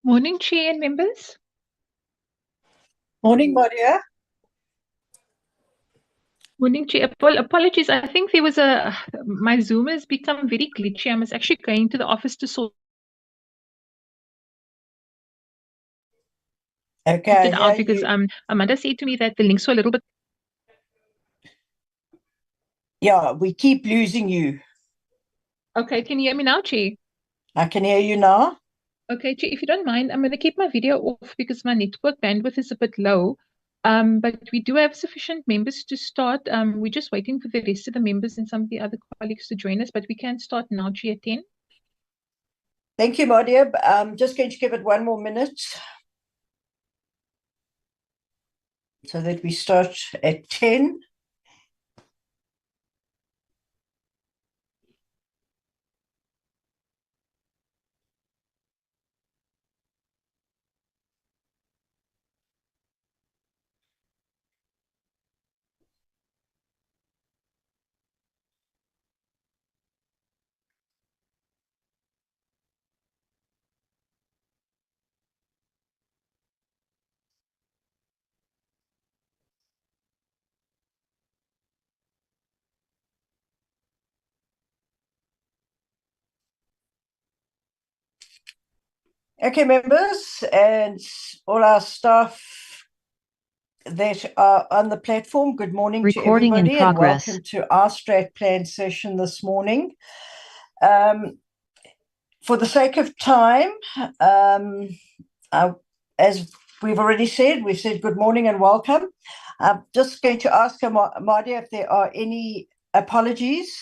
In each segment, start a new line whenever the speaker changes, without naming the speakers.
Morning, Chair and members.
Morning, Maria.
Morning, Chair. Apologies. I think there was my Zoom has become very glitchy. I was actually going to the office to sort
Okay,
it out because Amanda said to me that the links were a little bit.
Yeah, we keep losing you.
Okay, can you hear me now, Chair?
I can hear you now.
Okay, Chair, if you don't mind, I'm going to keep my video off because my network bandwidth is a bit low. But we do have sufficient members to start. We're just waiting for the rest of the members and some of the other colleagues to join us, but we can start now, Chair, at 10.
Thank you, Maria. I'm just going to give it 1 more minute so that we start at 10. Okay, members and all our staff that are on the platform, good morning to everybody and welcome to our strat plan session this morning. For the sake of time, as we've already said, we've said good morning and welcome. I'm just going to ask Madia if there are any apologies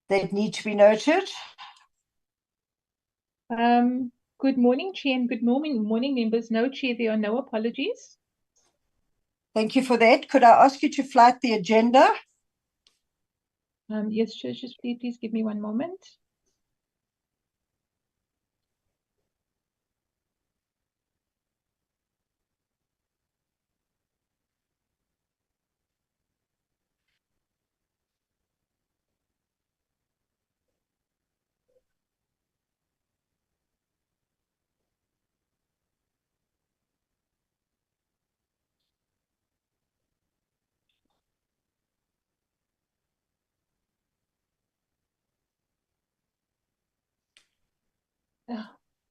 that need to be noted.
Good morning, Chair, and good morning, members. No, Chair, there are no apologies.
Thank you for that. Could I ask you to flight the agenda?
Yes, Chair, just please give me 1 moment.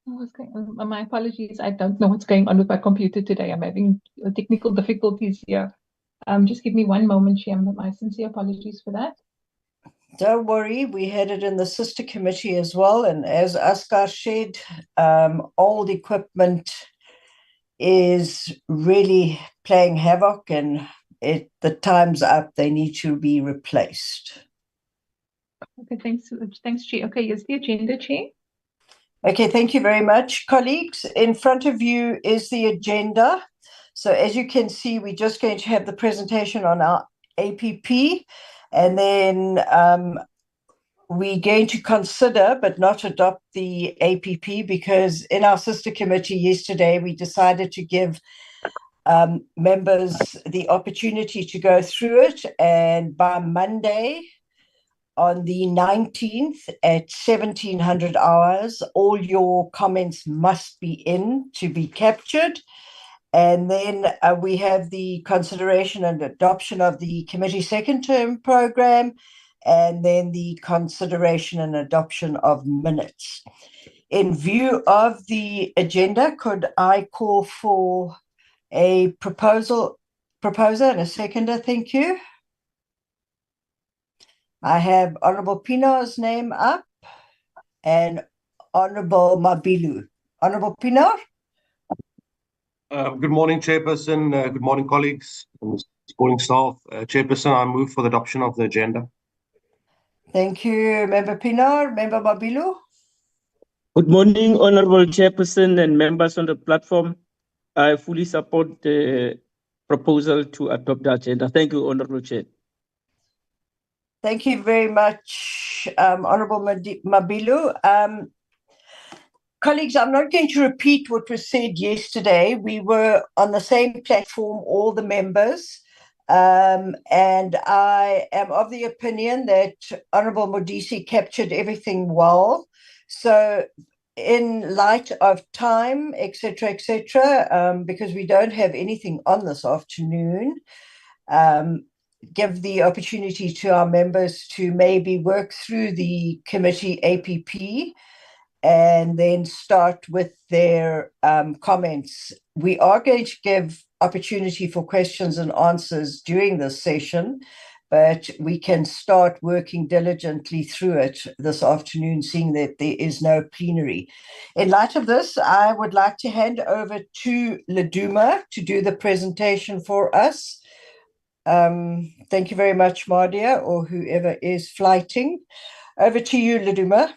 What's going on? My apologies. I don't know what's going on with my computer today. I'm having technical difficulties here. Just give me 1 moment, Chair. My sincere apologies for that.
Don't worry, we had it in the sister committee as well. And as Askar shared, old equipment is really playing havoc and the time's up. They need to be replaced.
Okay, thanks, Chair. Okay, here's the agenda, Chair.
Okay, thank you very much. Colleagues, in front of you is the agenda. So as you can see, we're just going to have the presentation on our APP, and then we're going to consider but not adopt the APP because in our sister committee yesterday, we decided to give members the opportunity to go through it, and by Monday, on the 19th at 1700 hours, all your comments must be in to be captured. And then we have the consideration and adoption of the committee second term program, and then the consideration and adoption of minutes. In view of the agenda, could I call for a proposer and a seconder? Thank you. I have Honorable Pienaar's name up and Honorable Mabilu. Honorable Pienaar?
Good morning, Chairperson. Good morning, colleagues and supporting staff. Chairperson, I move for the adoption of the agenda.
Thank you, Member Pienaar. Member Mabilu?
Good morning, Honorable Chairperson and members on the platform. I fully support the proposal to adopt the agenda. Thank you, Honorable Chair.
Thank you very much, Honorable Mabilu. Colleagues, I'm not going to repeat what was said yesterday. We were on the same platform, all the members, and I am of the opinion that Honorable Modise captured everything well. So in light of time, etc., because we don't have anything on this afternoon, give the opportunity to our members to maybe work through the committee APP and then start with their comments. We are going to give opportunity for questions and answers during this session, but we can start working diligently through it this afternoon, seeing that there is no plenary. In light of this, I would like to hand over to Leduma to do the presentation for us. Thank you very much, Mardia, or whoever is flighting. Over to you, Leduma.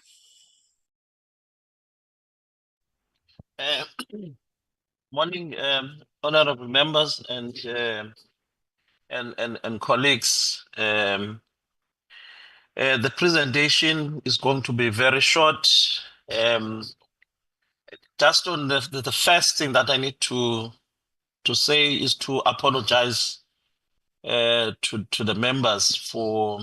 Morning, honorable members and colleagues. The presentation is going to be very short. Just on the first thing that I need to say is to apologize to the members for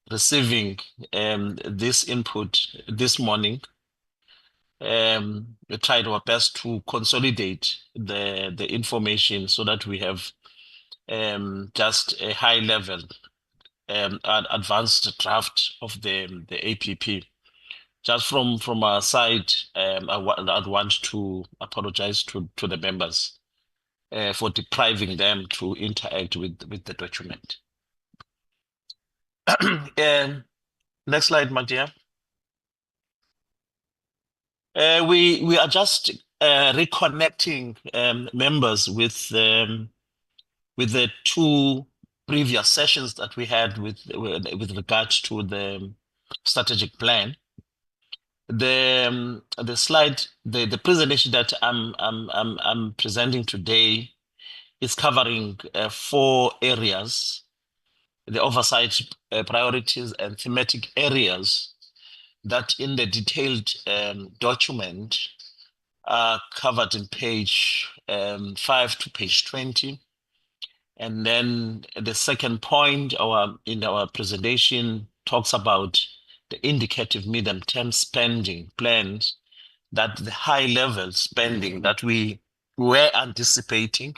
receiving this input this morning. We tried our best to consolidate the information so that we have just a high level advanced draft of the APP. Just from our side, I'd want to apologize to the members for depriving them to interact with the document. Next slide, Madia. We are just reconnecting members with the two previous sessions that we had with regards to the strategic plan. The slide, the presentation that I'm presenting today is covering 4 areas: the oversight priorities and thematic areas that in the detailed document are covered in page 5 to page 20. And then the second point in our presentation talks about the indicative medium-term spending plans, that the high-level spending that we were anticipating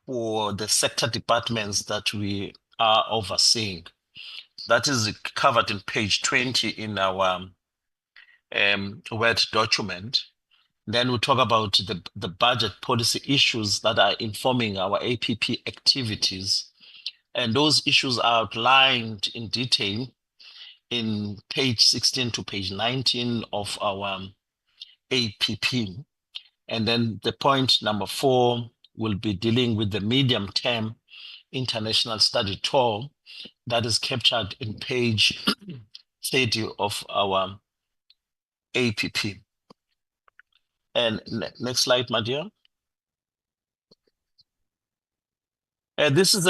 for the sector departments that we are overseeing. That is covered in page 20 in our Word document. Then we'll talk about the budget policy issues that are informing our APP activities. And those issues are outlined in detail in page 16 to page 19 of our APP. And then the point number 4 will be dealing with the medium-term international study tour that is captured in page 30 of our APP. And next slide, Madia. This is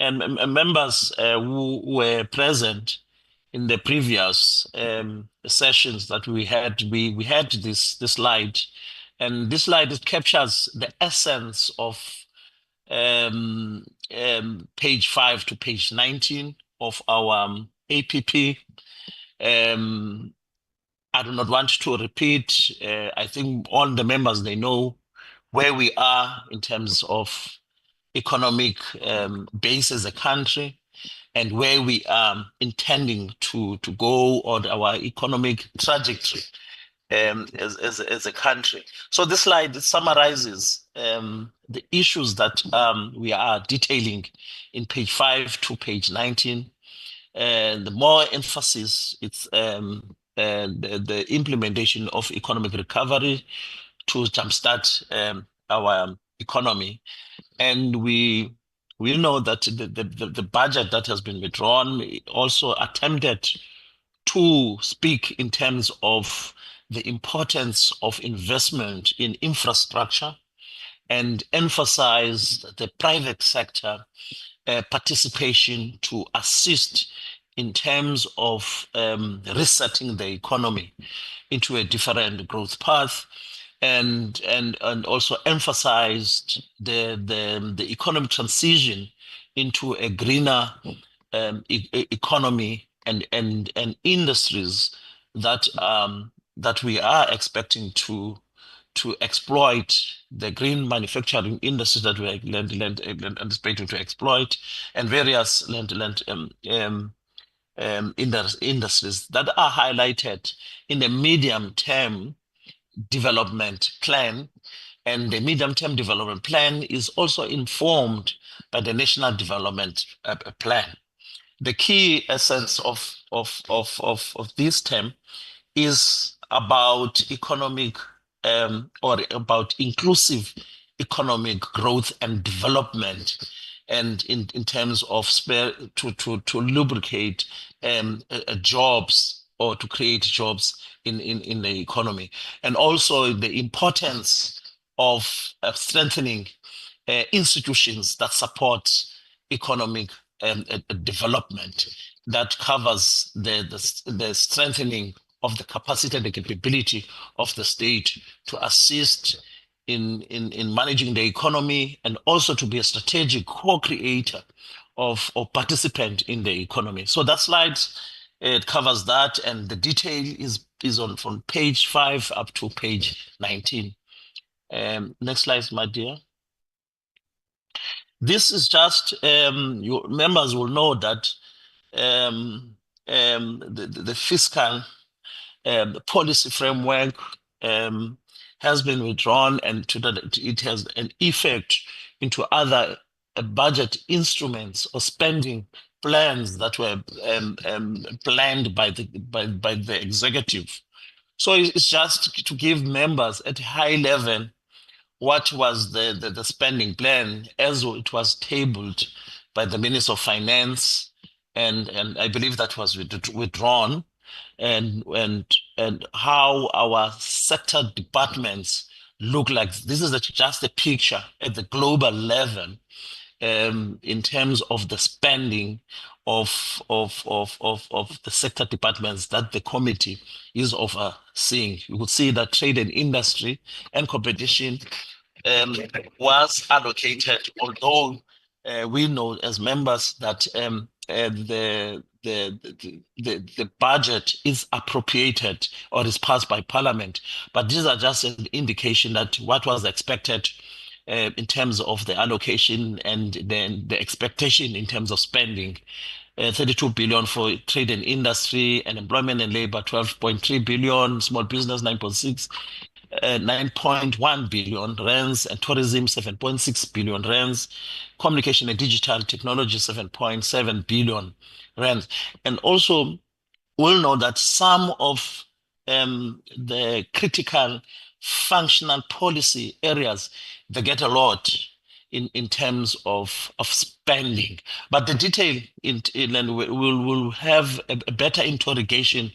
members who were present in the previous sessions that we had. We had this slide, and this slide captures the essence of page 5 to page 19 of our APP. I do not want to repeat. I think all the members, they know where we are in terms of economic base as a country and where we are intending to go on our economic trajectory as a country. So this slide summarizes the issues that we are detailing in page 5 to page 19. And the more emphasis, it's the implementation of economic recovery to jumpstart our economy. And we know that the budget that has been withdrawn also attempted to speak in terms of the importance of investment in infrastructure and emphasize the private sector participation to assist in terms of resetting the economy into a different growth path, and also emphasized the economic transition into a greener economy and industries that that we are expecting to exploit the green manufacturing industry that we are anticipating to exploit, and various industries that are highlighted in the medium-term development plan. And the medium-term development plan is also informed by the national development plan. The key essence of this term is about economic or about inclusive economic growth and development, and in terms of to lubricate jobs, or to create jobs in the economy, and also the importance of strengthening institutions that support economic development, that covers the strengthening of the capacity and the capability of the state to assist in managing the economy, and also to be a strategic co-creator of or participant in the economy. So that slide, it covers that, and the detail is on from page 5 up to page 19. Next slide, my dear. This is just, your members will know that the fiscal policy framework has been withdrawn, and to that it has an effect into other budget instruments or spending plans that were planned by the executive. So it's just to give members at a high level what was the spending plan as it was tabled by the Minister of Finance, and I believe that was withdrawn, and how our sector departments look like. This is just a picture at the global level in terms of the spending of the sector departments that the committee is overseeing. You would see that trade and industry and competition was allocated, although we know as members that the budget is appropriated or is passed by Parliament. But these are just an indication that what was expected in terms of the allocation, and then the expectation in terms of spending. 32 billion for trade and industry, and employment and labor 12.3 billion, small business 9.1 billion rands, and tourism 7.6 billion rands, communication and digital technology 7.7 billion rands. And also we'll know that some of the critical functional policy areas, they get a lot in terms of spending. But the detail we'll have a better interrogation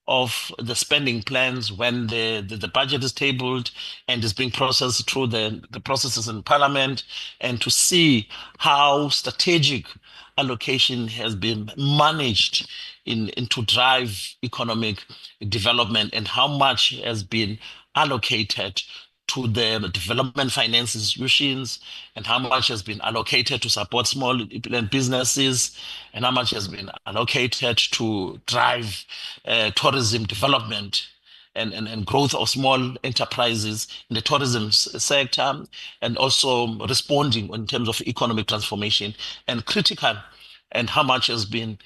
of the spending plans when the budget is tabled and is being processed through the processes in Parliament, and to see how strategic allocation has been managed in to drive economic development, and how much has been allocated to the development finance institutions, and how much has been allocated to support small businesses, and how much has been allocated to drive tourism development and growth of small enterprises in the tourism sector, and also responding in terms of economic transformation, and critical, and how much has been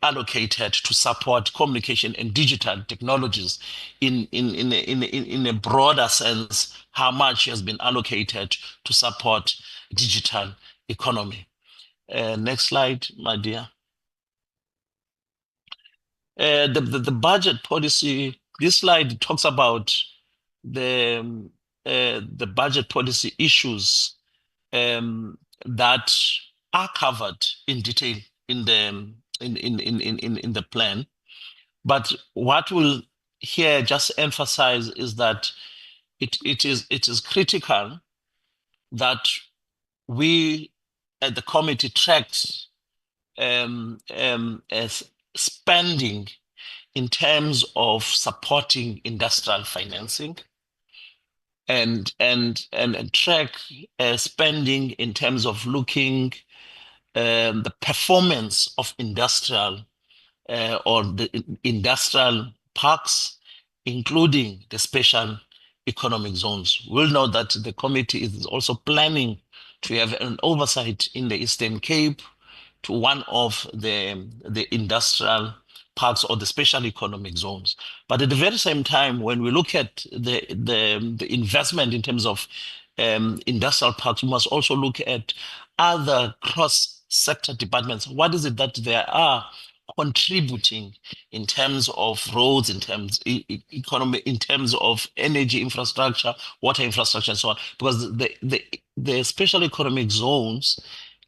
allocated to support communication and digital technologies in a broader sense, how much has been allocated to support digital economy. Next slide, my dear. The budget policy, this slide talks about the budget policy issues that are covered in detail in the plan. But what we'll here just emphasize is that it is critical that we at the committee tracks as spending in terms of supporting industrial financing, and track spending in terms of looking the performance of industrial or the industrial parks including the special economic zones. We'll know that the committee is also planning to have an oversight in the Eastern Cape to one of the industrial parks or the special economic zones. But at the very same time, when we look at the investment in terms of industrial parks, we must also look at other cross-sector departments. What is it that they are contributing in terms of roads, in terms economy, in terms of energy infrastructure, water infrastructure, and so on? Because the special economic zones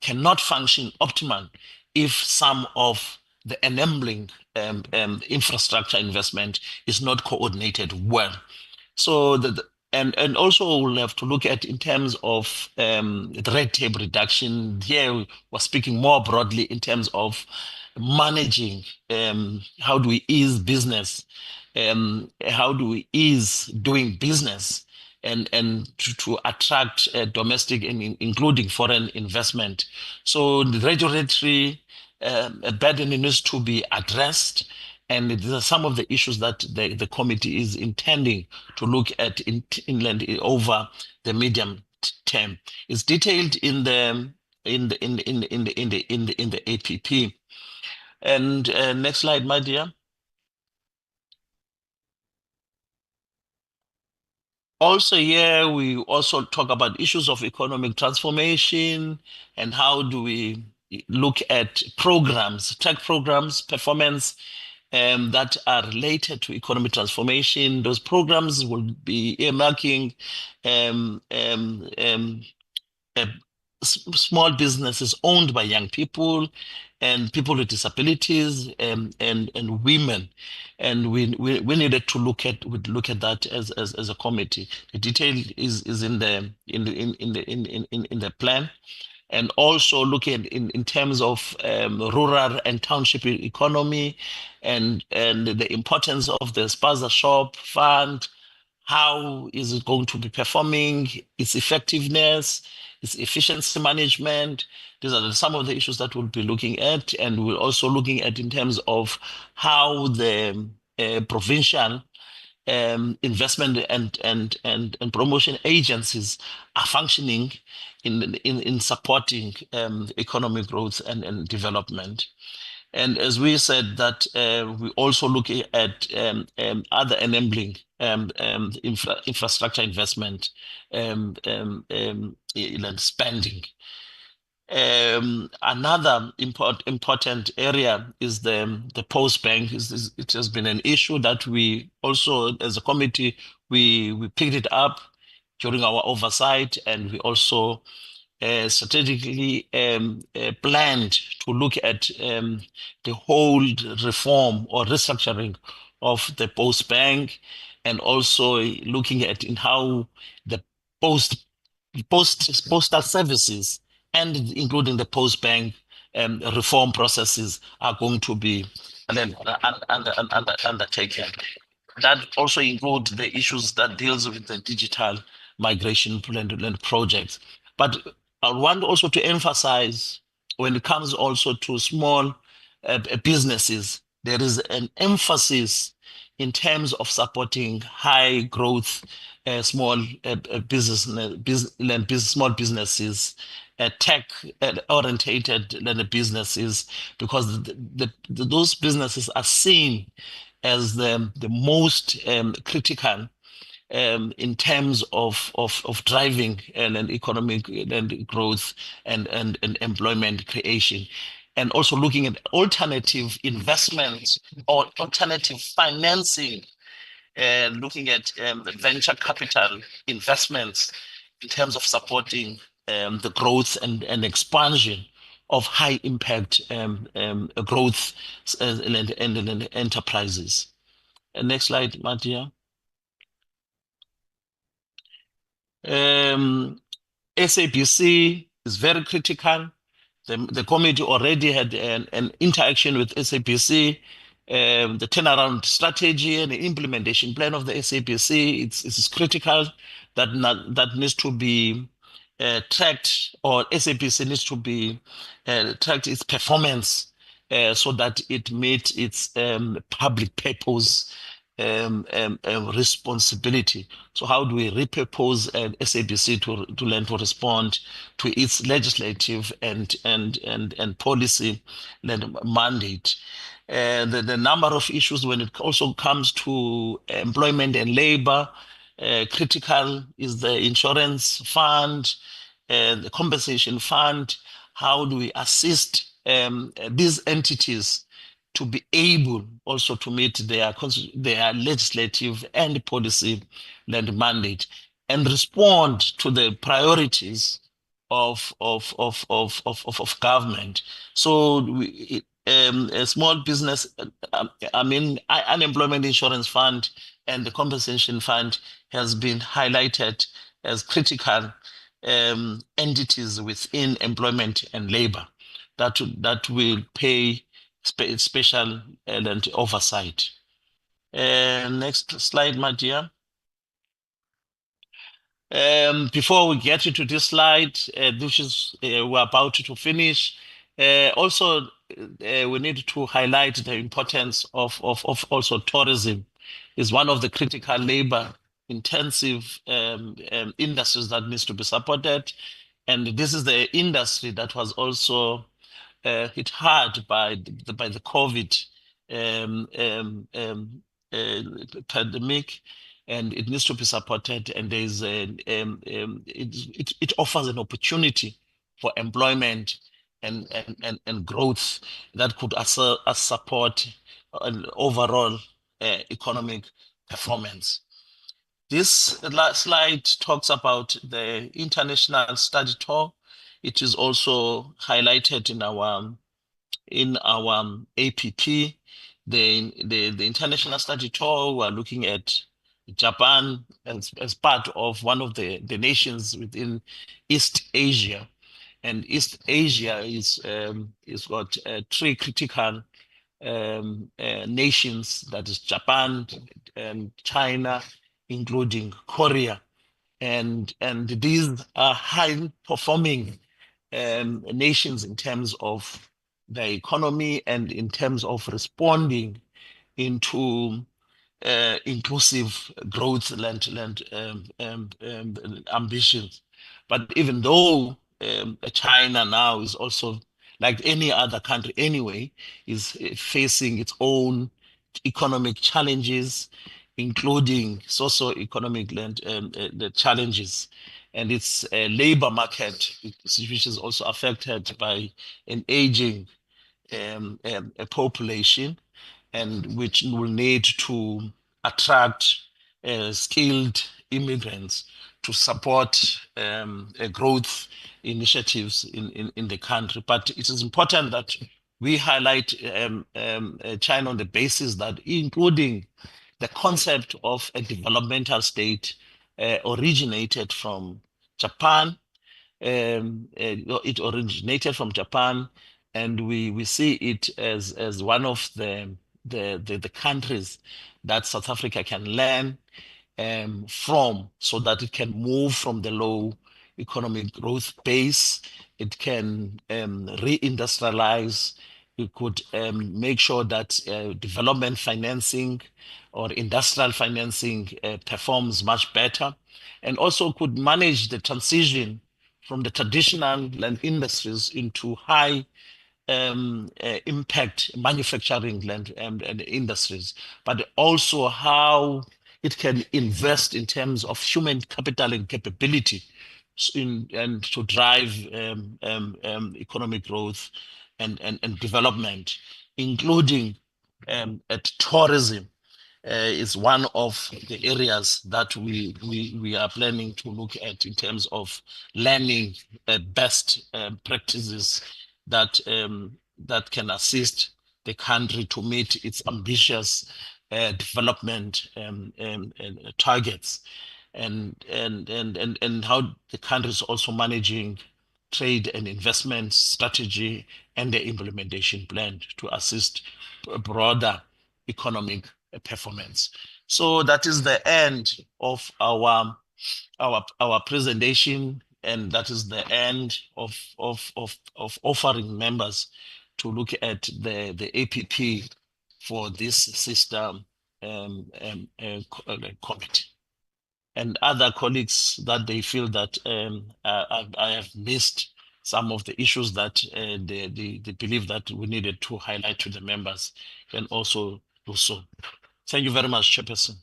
cannot function optimal if some of the enabling infrastructure investment is not coordinated well. So and also we'll have to look at in terms of the red tape reduction. Here we're speaking more broadly in terms of managing how do we ease business, how do we ease doing business and to attract domestic and including foreign investment. So the regulatory burden needs to be addressed, and these are some of the issues that the committee is intending to look at in inland over the medium term. It's detailed in the APP. And next slide, my dear. Also here, we also talk about issues of economic transformation and how do we look at programs, tech programs, performance that are related to economic transformation. Those programs will be earmarking small businesses owned by young people and people with disabilities and women, and we needed to look at that as a committee. The detail is in the plan, and also looking in terms of rural and township economy and the importance of the Spaza Shop Fund. How is it going to be performing, its effectiveness, its efficiency management? These are some of the issues that we'll be looking at, and we're also looking at in terms of how the provincial investment and promotion agencies are functioning in supporting economic growth and development. And as we said that we also look at other enabling infrastructure investment and spending. Another important area is the post bank. It has been an issue that we also, as a committee, we picked it up during our oversight, and we also strategically planned to look at the whole reform or restructuring of the post bank, and also looking at in how the postal services and including the post bank reform processes are going to be undertaken. That also includes the issues that deals with the digital migration plan projects. But I want also to emphasize when it comes also to small businesses, there is an emphasis in terms of supporting high growth small businesses, tech orientated businesses, because those businesses are seen as the most critical in terms of driving and economic growth and employment creation, and also looking at alternative investments or alternative financing, looking at venture capital investments in terms of supporting the growth and expansion of high impact growth and enterprises. Next slide, Matia. SABC is very critical. The committee already had an interaction with SABC. The turnaround strategy and the implementation plan of the SABC, it's critical that needs to be tracked, or SABC needs to be tracked its performance so that it meets its public purpose responsibility. So how do we repurpose SABC to learn to respond to its legislative and policy mandate? The number of issues when it also comes to employment and labor, critical is the insurance fund, the compensation fund. How do we assist these entities to be able also to meet their legislative and policy mandate and respond to the priorities of government? So a small business, unemployment insurance fund and the compensation fund has been highlighted as critical entities within employment and labor that will pay special and oversight. Next slide, my dear. Before we get into this slide, which is we're about to finish, also we need to highlight the importance of also tourism is one of the critical labor intensive industries that needs to be supported. And this is the industry that was also hit hard by the COVID pandemic, and it needs to be supported. And there's it offers an opportunity for employment and growth that could also support an overall economic performance. This last slide talks about the international study tour. It is also highlighted in our APP. The international study tour, we're looking at Japan as part of one of the nations within East Asia. And East Asia is got three critical nations, that is Japan and China, including Korea. And these are high performing nations in terms of the economy and in terms of responding into inclusive growth ambitions. But even though China now is also, like any other country anyway, is facing its own economic challenges, including socio-economic the challenges, and its labor market, which is also affected by an aging a population, and which will need to attract skilled immigrants to support growth initiatives in the country. But it is important that we highlight China on the basis that, including the concept of a developmental state, originated from Japan. It originated from Japan, and we see it as one of the countries that South Africa can learn from, so that it can move from the low economic growth base. It can reindustrialize. We could make sure that development financing or industrial financing performs much better, and also could manage the transition from the traditional land industries into high impact manufacturing land and industries, but also how it can invest in terms of human capital and capability and to drive economic growth and development, including tourism. Is one of the areas that we are planning to look at in terms of learning best practices that that can assist the country to meet its ambitious development targets, and how the country is also managing trade and investment strategy and the implementation plan to assist a broader economic performance. So that is the end of our presentation, and that is the end of offering members to look at the APP for this system committee. And other colleagues that they feel that I have missed some of the issues that they believe that we needed to highlight to the members can also do so. Thank you very much, Chairperson.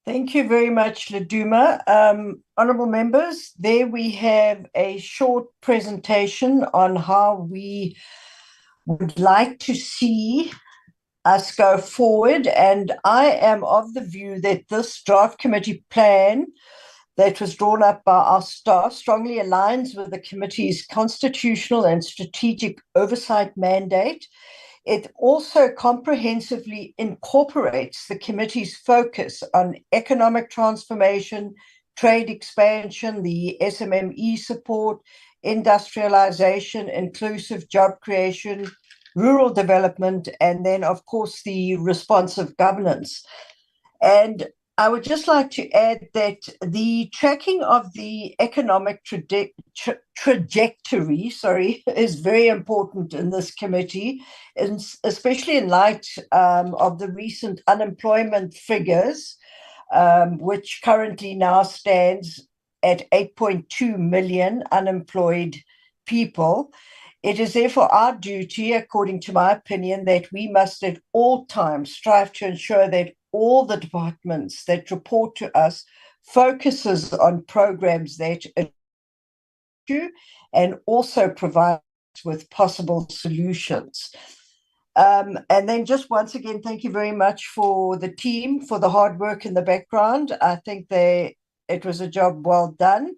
Thank you very much, Leduma. Honourable members, there we have a short presentation on how we would like to see us go forward. And I am of the view that this draft committee plan that was drawn up by our staff strongly aligns with the committee's constitutional and strategic oversight mandate. It also comprehensively incorporates the committee's focus on economic transformation, trade expansion, the SMME support, industrialization, inclusive job creation, rural development, and then, of course, the responsive governance. And I would just like to add that the tracking of the economic trajectory, is very important in this committee, and especially in light of the recent unemployment figures, which currently now stands at 8.2 million unemployed people. It is therefore our duty, according to my opinion, that we must at all times strive to ensure that all the departments that report to us focuses on programs that do and also provide with possible solutions. And then just once again, thank you very much for the team for the hard work in the background. I think it was a job well done.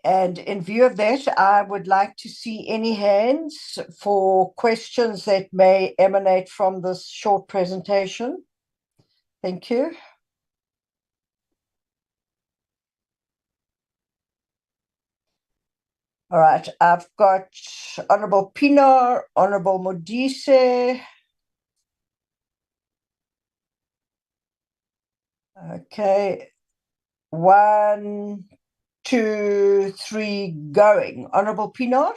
And in view of that, I would like to see any hands for questions that may emanate from this short presentation. Thank you. All right, I've got Honourable Pienaar, Honourable Modise. Okay, 1, 2, 3, going. Honourable Pienaar.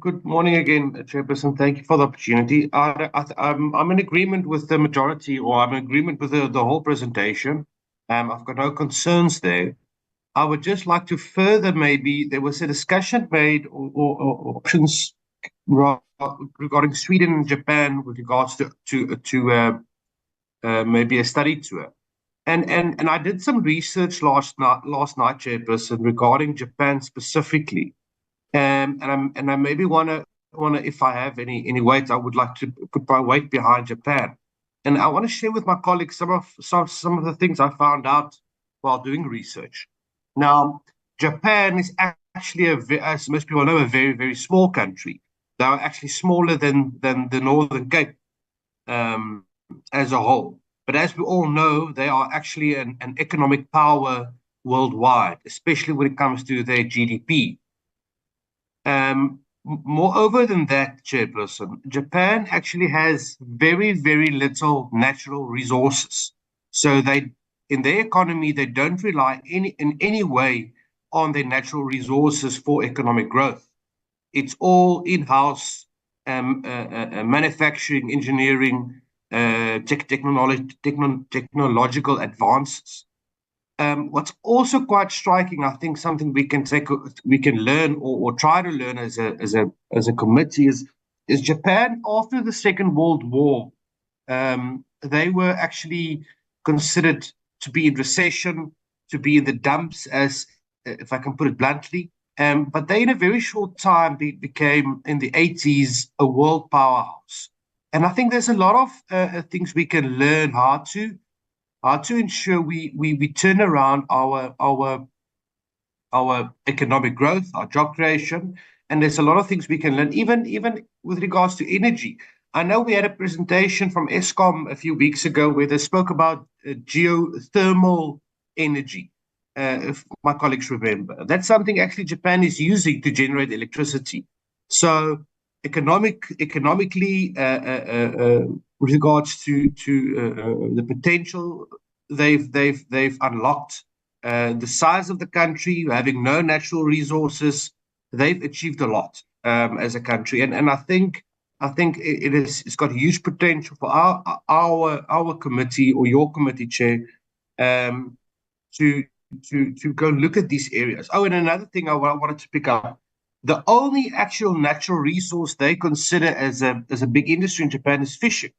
Good morning again, Chairperson. Thank you for the opportunity. I'm in agreement with the majority, or I'm in agreement with the whole presentation. I've got no concerns there. I would just like to further, maybe there was a discussion made or options regarding Sweden and Japan with regards to maybe a study tour. And I did some research last night, Chairperson, regarding Japan specifically. And I maybe wanna, if I have any weight, I would like to put my weight behind Japan. And I want to share with my colleagues some of the things I found out while doing research. Now, Japan is actually, as most people know, a very, very small country. They are actually smaller than the Northern Cape as a whole. But as we all know, they are actually an economic power worldwide, especially when it comes to their GDP. Moreover than that, Chairperson, Japan actually has very, very little natural resources. So in their economy, they don't rely in any way on their natural resources for economic growth. It's all in-house manufacturing, engineering, technological advances. What's also quite striking, I think, something we can learn or try to learn as a committee is Japan after the Second World War. They were actually considered to be in recession, to be in the dumps, as if I can put it bluntly. But they, in a very short time, became in the 80s a world powerhouse. And I think there's a lot of things we can learn how to ensure we turn around our economic growth, our job creation, and there's a lot of things we can learn, even with regards to energy. I know we had a presentation from Eskom a few weeks ago where they spoke about geothermal energy, if my colleagues remember. That's something actually Japan is using to generate electricity. So economically, with regards to the potential they've unlocked, the size of the country, having no natural resources, they've achieved a lot as a country. And I think I think it's got huge potential for our committee or your committee, Chair, um, to go look at these areas. Oh, and another thing I wanted to pick up: the only actual natural resource they consider as a big industry in Japan is fishing,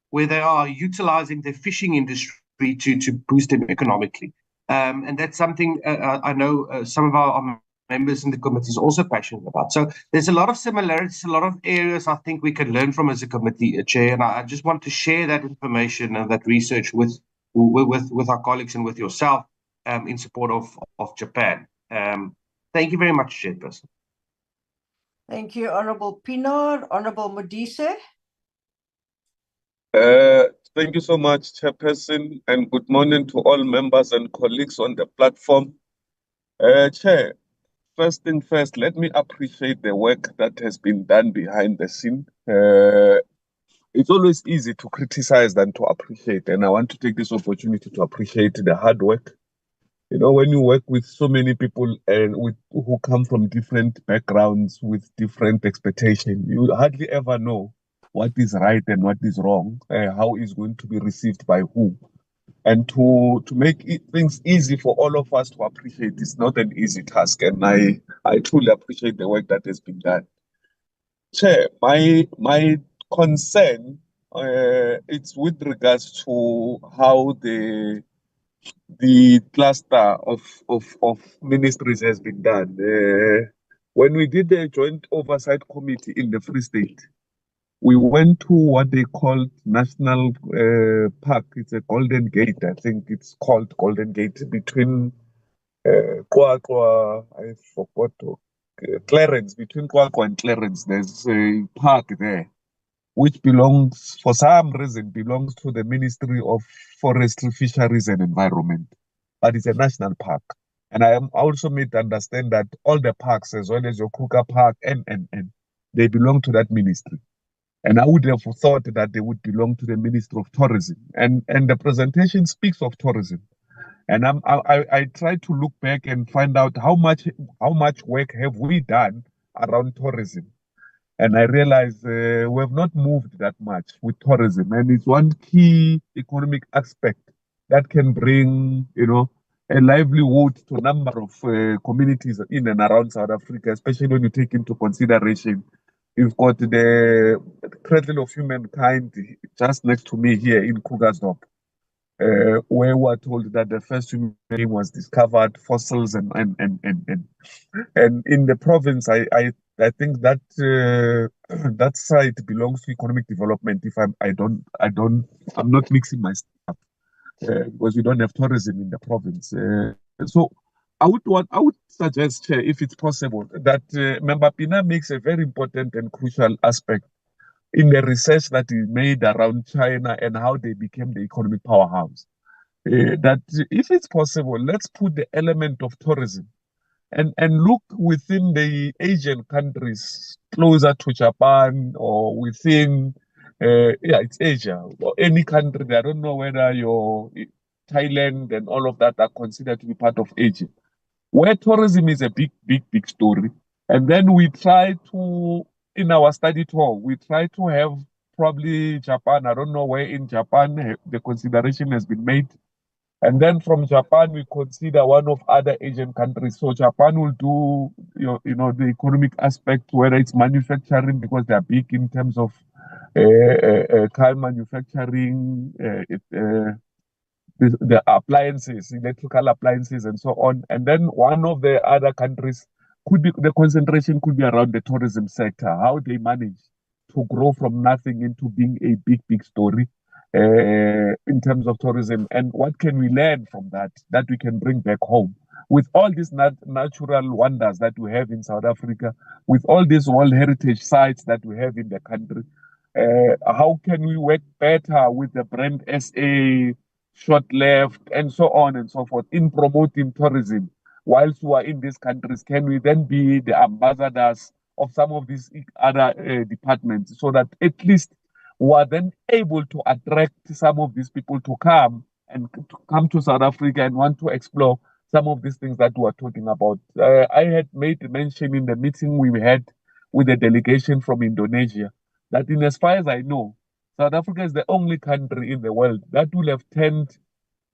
where they are utilizing the fishing industry to boost them economically. And that's something I know some of our members in the committee is also passionate about. So there's a lot of similarities, a lot of areas I think we can learn from as a committee, Chair. And I just want to share that information and that research with our colleagues and with yourself in support of Japan. Thank you very much, Chairperson.
Thank you, Honorable Pienaar. Honorable Modise.
Thank you so much, Chairperson, and good morning to all members and colleagues on the platform. Chair, first thing first, let me appreciate the work that has been done behind the scene. It's always easy to criticize than to appreciate, and I want to take this opportunity to appreciate the hard work. You know, when you work with so many people and who come from different backgrounds with different expectations, you hardly ever know what is right and what is wrong, how is going to be received by who. And to make things easy for all of us to appreciate is not an easy task. And I truly appreciate the work that has been done. Chair, my concern it's with regards to how the cluster of ministries has been done. When we did the joint oversight committee in the Free State, we went to what they called National Park. It's a Golden Gate, I think it's called Golden Gate, between Kwakwa, I forgot, Clarence, between Kwakwa and Clarence. There's a park there, which belongs, for some reason, belongs to the Ministry of Forestry, Fisheries and Environment, but it's a national park. And I am also made to understand that all the parks, as well as your Kruger Park and they belong to that ministry. And I would have thought that they would belong to the Ministry of Tourism. And the presentation speaks of tourism. And I try to look back and find out how much work have we done around tourism. And I realize we have not moved that much with tourism. And it's one key economic aspect that can bring, you know, a livelihood to a number of communities in and around South Africa, especially when you take into consideration you've got the Cradle of Humankind just next to me here in Krugersdorp, where we're told that the first human being was discovered, fossils and in the province. I think that that site belongs to economic development. If I'm not mixing my stuff because we don't have tourism in the province. So I would suggest, Chair, if it's possible, that Member Pienaar makes a very important and crucial aspect in the research that he made around China and how they became the economic powerhouse. That if it's possible, let's put the element of tourism and look within the Asian countries closer to Japan or within, it's Asia or any country. I don't know whether your Thailand and all of that are considered to be part of Asia, where tourism is a big story. And then we try to, in our study tour, we try to have probably Japan. I don't know where in Japan the consideration has been made. And then from Japan, we consider one of other Asian countries. So Japan will do, you know, the economic aspect, whether it's manufacturing, because they are big in terms of car manufacturing, the appliances, electrical appliances, and so on. And then one of the other countries could be, the concentration could be around the tourism sector, how they manage to grow from nothing into being a big story in terms of tourism, and what can we learn from that we can bring back home with all these natural wonders that we have in South Africa, with all these World Heritage sites that we have in the country. How can we work better with the brand SA, short left, and so on and so forth in promoting tourism whilst we are in these countries? Can we then be the ambassadors of some of these other departments, so that at least we are then able to attract some of these people to come to South Africa and want to explore some of these things that we are talking about. I had made mention in the meeting we had with the delegation from Indonesia, that in as far as I know, South Africa is the only country in the world that will have turned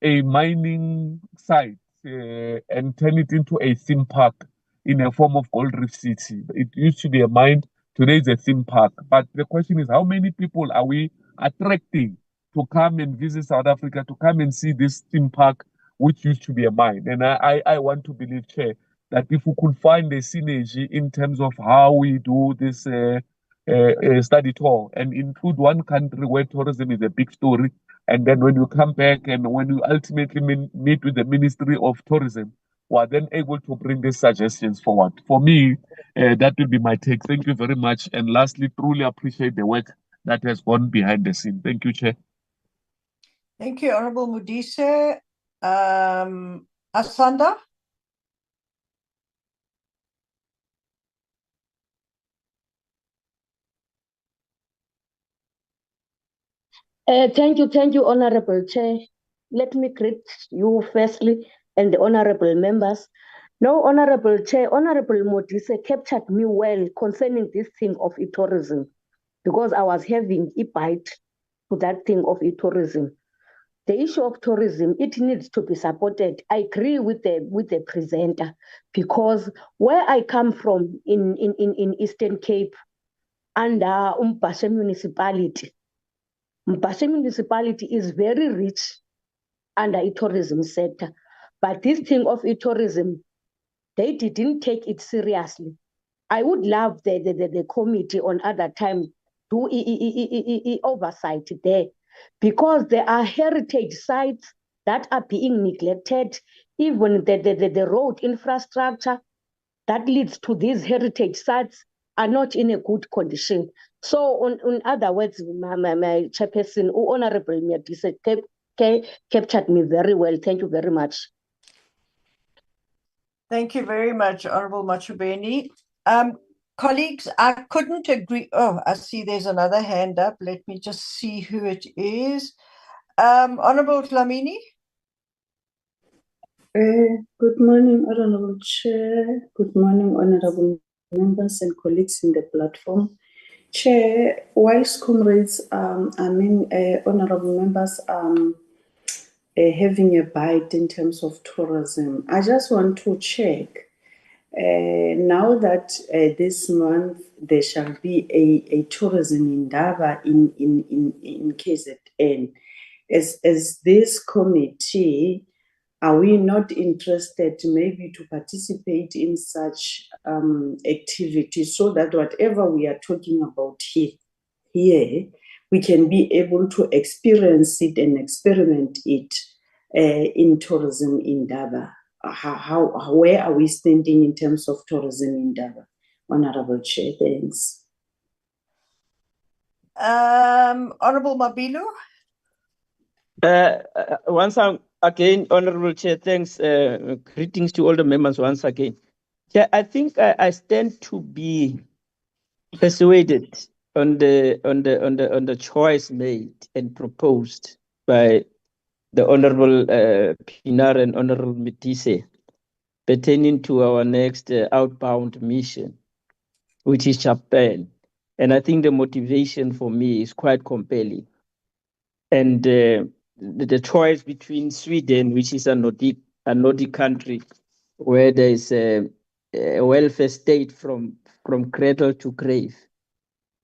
a mining site and turn it into a theme park in a form of Gold Reef City. It used to be a mine, today it's a theme park. But the question is, how many people are we attracting to come and visit South Africa, to come and see this theme park, which used to be a mine? And I want to believe, Chair, that if we could find a synergy in terms of how we do this study tour and include one country where tourism is a big story, and then when you come back and when you ultimately meet with the Ministry of Tourism, who are then able to bring these suggestions forward. For me, that will be my take. Thank you very much. And lastly, truly appreciate the work that has gone behind the scene. Thank you, Chair.
Thank you, Honorable Modise. Asanda?
Thank you, Honorable Chair. Let me greet you firstly and the honorable members. No, Honorable Chair, Honorable Modise captured me well concerning this thing of e-tourism, because I was having a bite to that thing of e-tourism. The issue of tourism, it needs to be supported. I agree with the presenter, because where I come from in Eastern Cape, under Mpashe municipality, Mpashe municipality is very rich under e-tourism sector. But this thing of e-tourism, they didn't take it seriously. I would love the committee on other time to oversight there, because there are heritage sites that are being neglected. Even the road infrastructure that leads to these heritage sites are not in a good condition. So, in other words, my chairperson, Honorable Modise, captured me very well. Thank you very much.
Thank you very much, Honorable Machubeni. Colleagues, I couldn't agree. Oh, I see there's another hand up. Let me just see who it is. Honorable Dlamini.
Good morning, Honorable Chair. Good morning, honorable members and colleagues in the platform. Chair, whilst comrades, honorable members, having a bite in terms of tourism, I just want to check. Now that this month there shall be a tourism in Indaba in KZN, as this committee, are we not interested maybe to participate in such activities, so that whatever we are talking about here, we can be able to experience it and experiment it in tourism in Indaba? Where are we standing in terms of tourism in Indaba? Honorable Chair, thanks.
Honorable Mabilu.
Once again, Honorable Chair, thanks. Greetings to all the members once again. Chair, I think I stand to be persuaded on the choice made and proposed by the Honorable Pienaar and Honorable Modise pertaining to our next outbound mission, which is Japan. And I think the motivation for me is quite compelling. And the choice between Sweden, which is a Nordic country, where there is a welfare state from cradle to grave,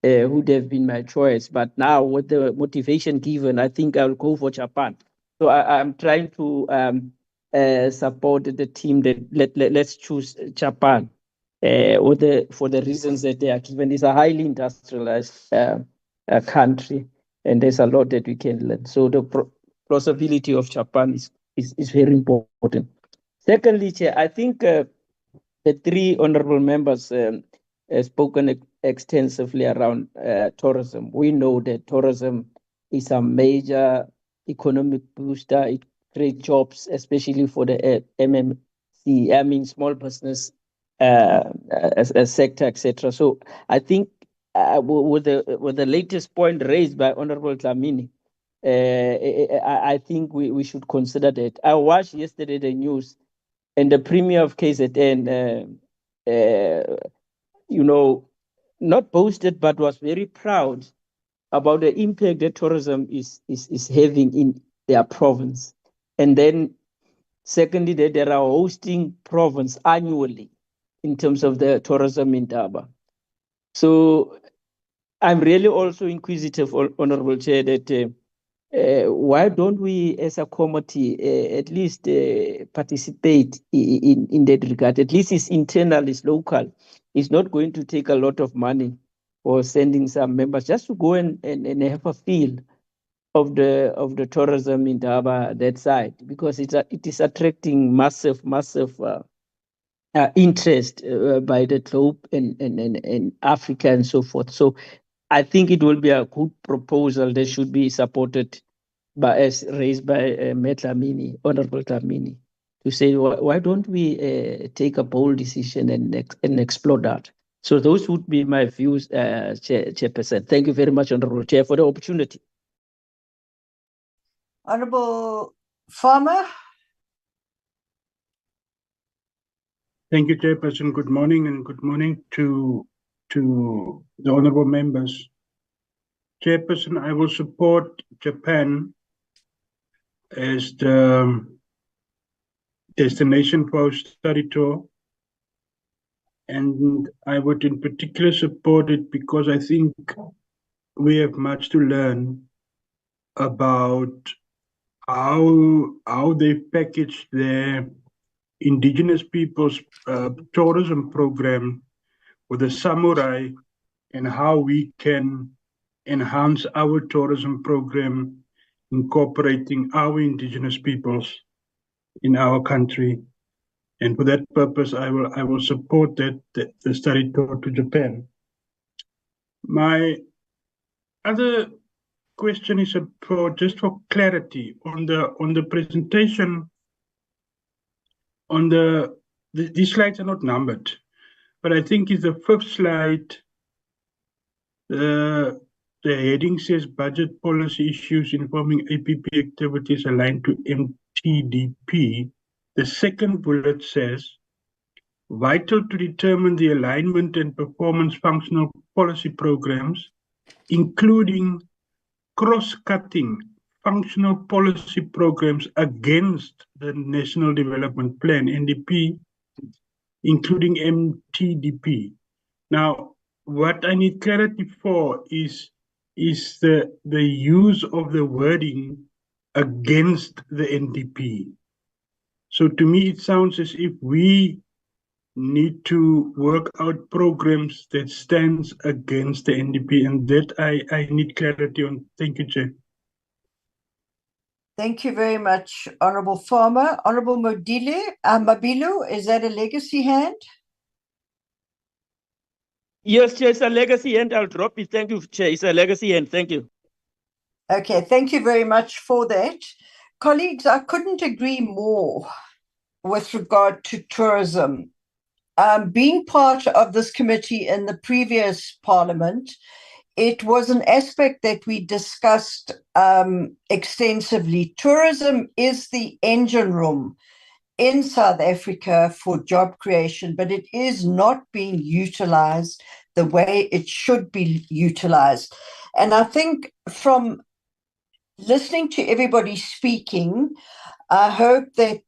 would have been my choice. But now, with the motivation given, I think I'll go for Japan. So I'm trying to support the team that let's choose Japan, for the reasons that they are given. It's a highly industrialized country, and there's a lot that we can learn. So the possibility of Japan is very important. Secondly, Chair, I think the three honorable members have spoken extensively around tourism. We know that tourism is a major economic booster. It creates jobs, especially for the MMC, I mean small business sector, etc. So I think with the latest point raised by Honorable Dlamini, I think we should consider that. I watched yesterday the news, and the Premier of KZN, not boasted, but was very proud about the impact that tourism is having in their province. And then secondly, that they are hosting province annually in terms of the tourism in Daba. So I'm really also inquisitive, Honorable Chair, that why don't we as a committee at least participate in that regard? At least it's internal, it's local. It's not going to take a lot of money or sending some members just to go and have a feel of the tourism in Daba, that side, because it is attracting massive interest by the globe and Africa and so forth. So I think it will be a good proposal that should be supported by, as raised by Honorable Dlamini, to say why don't we take a bold decision and explore that. So those would be my views, Chairperson. Thank you very much, Honorable Chair, for the opportunity.
Honorable Farmer.
Thank you, Chairperson. Good morning, and good morning to the honorable members. Chairperson, I will support Japan as the destination for our study tour. And I would in particular support it because I think we have much to learn about how they package their indigenous people's tourism program with the samurai, and how we can enhance our tourism program incorporating our indigenous peoples in our country. And for that purpose, I will support the study tour to Japan. My other question is just for clarity on the presentation. These slides are not numbered, but I think it's the fifth slide. The heading says budget policy issues informing APP activities aligned to MTDP. The second bullet says, vital to determine the alignment and performance functional policy programs, including cross-cutting functional policy programs against the National Development Plan, NDP, including MTDP. Now, what I need clarity for is the use of the wording against the NDP. So to me, it sounds as if we need to work out programs that stands against the NDP, and that I need clarity on. Thank you, Chair.
Thank you very much, Honorable Farmer. Honorable Mabilu, is that a legacy hand?
Yes, Chair, it's a legacy hand. I'll drop it. Thank you, Chair. It's a legacy hand. Thank you.
Okay, thank you very much for that. Colleagues, I couldn't agree more with regard to tourism. Being part of this committee in the previous parliament, it was an aspect that we discussed extensively. Tourism is the engine room in South Africa for job creation, but it is not being utilized the way it should be utilized. And I think from listening to everybody speaking, I hope that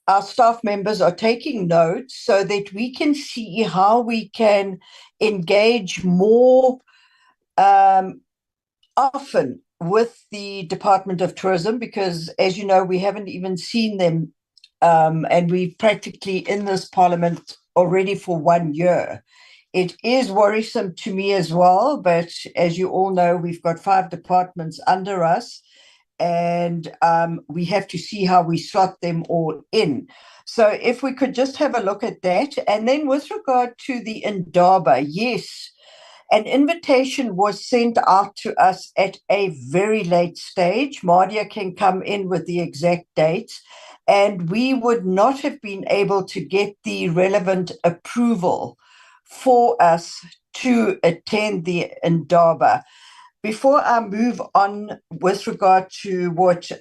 our staff members are taking notes so that we can see how we can engage more often with the Department of Tourism, because, as you know, we haven't even seen them, and we're practically in this parliament already for 1 year. It is worrisome to me as well, but as you all know, we've got 5 departments under us, and we have to see how we slot them all in. So if we could just have a look at that. And then with regard to the Indaba, yes, an invitation was sent out to us at a very late stage. Mardia can come in with the exact dates, and we would not have been able to get the relevant approval for us to attend the Indaba. Before I move on with regard to what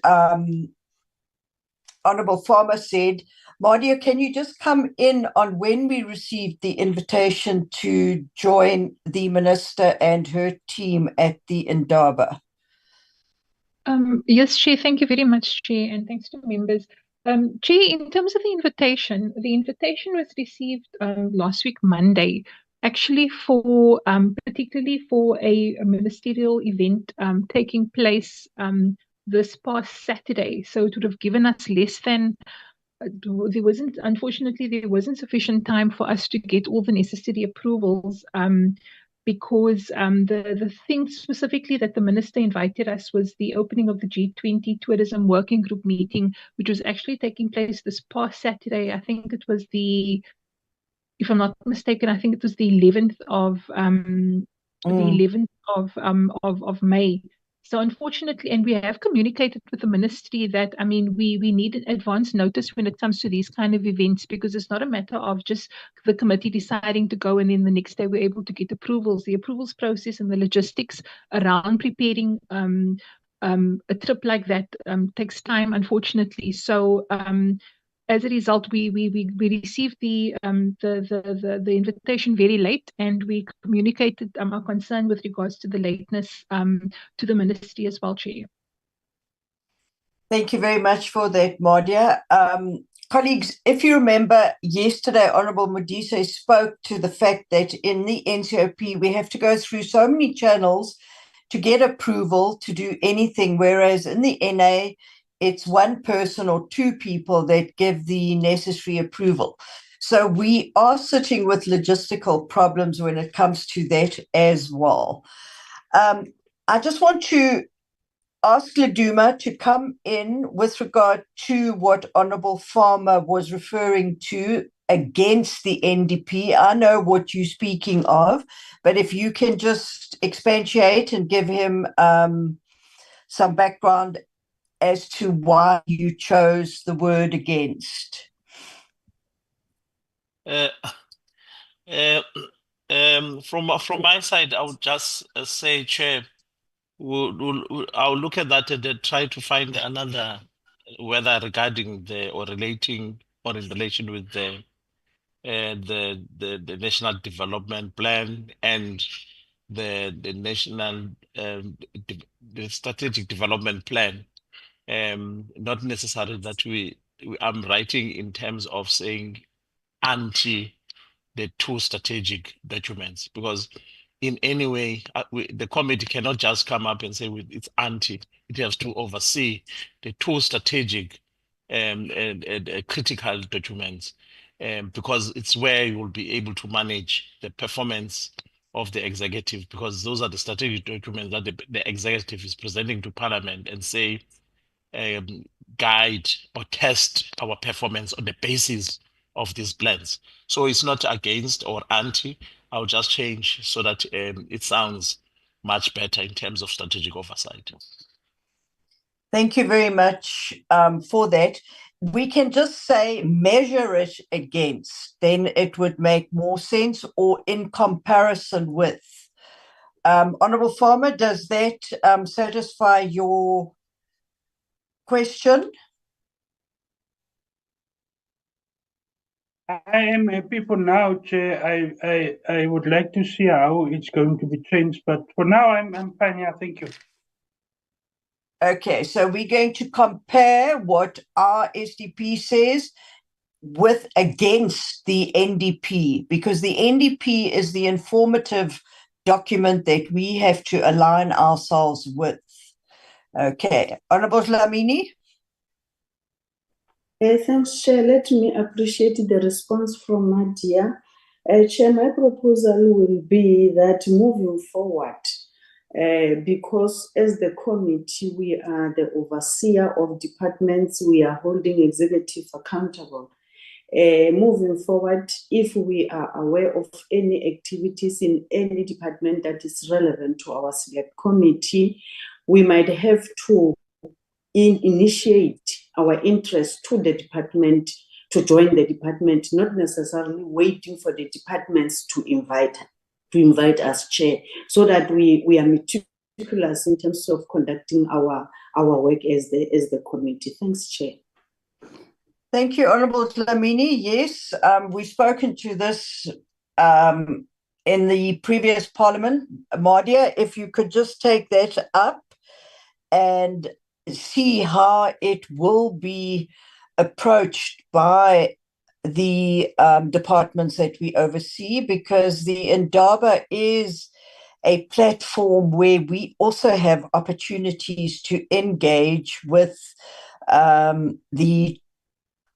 Honorable Farmer said, Mardia, can you just come in on when we received the invitation to join the minister and her team at the Indaba?
Yes, Chair, thank you very much, Chair, and thanks to members. Chair, in terms of the invitation was received last week, Monday, actually for particularly for a ministerial event taking place this past Saturday. So it would have given us less than unfortunately, there wasn't sufficient time for us to get all the necessary approvals because the thing specifically that the minister invited us was the opening of the G20 Tourism Working Group meeting, which was actually taking place this past Saturday. I think it was if I'm not mistaken, I think it was the 11th of May. So unfortunately, and we have communicated with the ministry that, I mean, we need an advance notice when it comes to these kind of events, because it's not a matter of just the committee deciding to go and then the next day we're able to get approvals. The approvals process and the logistics around preparing a trip like that takes time, unfortunately. So as a result, we received the invitation very late, and we communicated our concern with regards to the lateness to the ministry as well, Chair.
Thank you very much for that, Mardia. Colleagues, if you remember yesterday, Honourable Modise spoke to the fact that in the NCOP, we have to go through so many channels to get approval to do anything, whereas in the NA, it's one person or two people that give the necessary approval. So we are sitting with logistical problems when it comes to that as well. I just want to ask Leduma to come in with regard to what Honourable Farmer was referring to against the NDP. I know what you're speaking of, but if you can just expatiate and give him some background as to why you chose the word against.
From my side, I would just say, Chair, I'll look at that and try to find another, whether regarding or relating or in relation with the National Development Plan and the National the Strategic Development Plan. Not necessarily that I'm writing in terms of saying anti the two strategic documents, because in any way the committee cannot just come up and say it's anti. It has to oversee the two strategic critical documents, because it's where you will be able to manage the performance of the executive, because those are the strategic documents that the executive is presenting to Parliament and say guide or test our performance on the basis of these plans. So it's not against or anti. I'll just change so that it sounds much better in terms of strategic oversight.
Thank you very much for that. We can just say measure it against, then it would make more sense, or in comparison with. Honourable Farmer, does that satisfy your question?
I am happy for now, Chair. I would like to see how it's going to be changed, but for now I'm fine. Yeah, thank you.
Okay, so we're going to compare what our SDP says with against the NDP, because the NDP is the informative document that we have to align ourselves with. Okay, Honourable Dlamini.
Thanks, Chair. Let me appreciate the response from Nadia. Chair, my proposal will be that moving forward, because as the committee, we are the overseer of departments, we are holding executive accountable. Moving forward, if we are aware of any activities in any department that is relevant to our select committee, we might have to initiate our interest to the department to join the department, not necessarily waiting for the departments to invite us, Chair, so that we are meticulous in terms of conducting our work as the committee. Thanks, Chair.
Thank you, Honourable Dlamini. Yes, we've spoken to this in the previous Parliament. Mardia, if you could just take that up and see how it will be approached by the departments that we oversee, because the Indaba is a platform where we also have opportunities to engage with the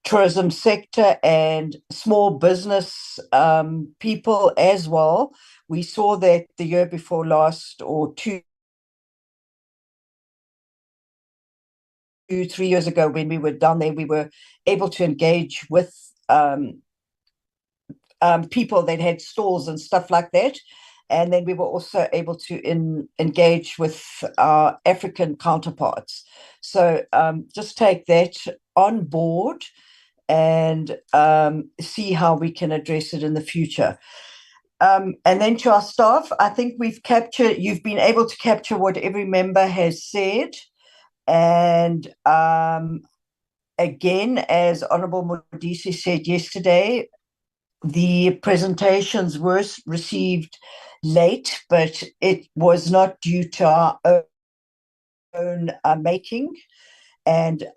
tourism sector and small business people as well. We saw that the year before last, or 3 years ago, when we were down there, we were able to engage with people that had stalls and stuff like that. And then we were also able to engage with our African counterparts. So just take that on board and see how we can address it in the future. And then to our staff, I think you've been able to capture what every member has said. And again, as Honourable Modise said yesterday, the presentations were received late, but it was not due to our own making. And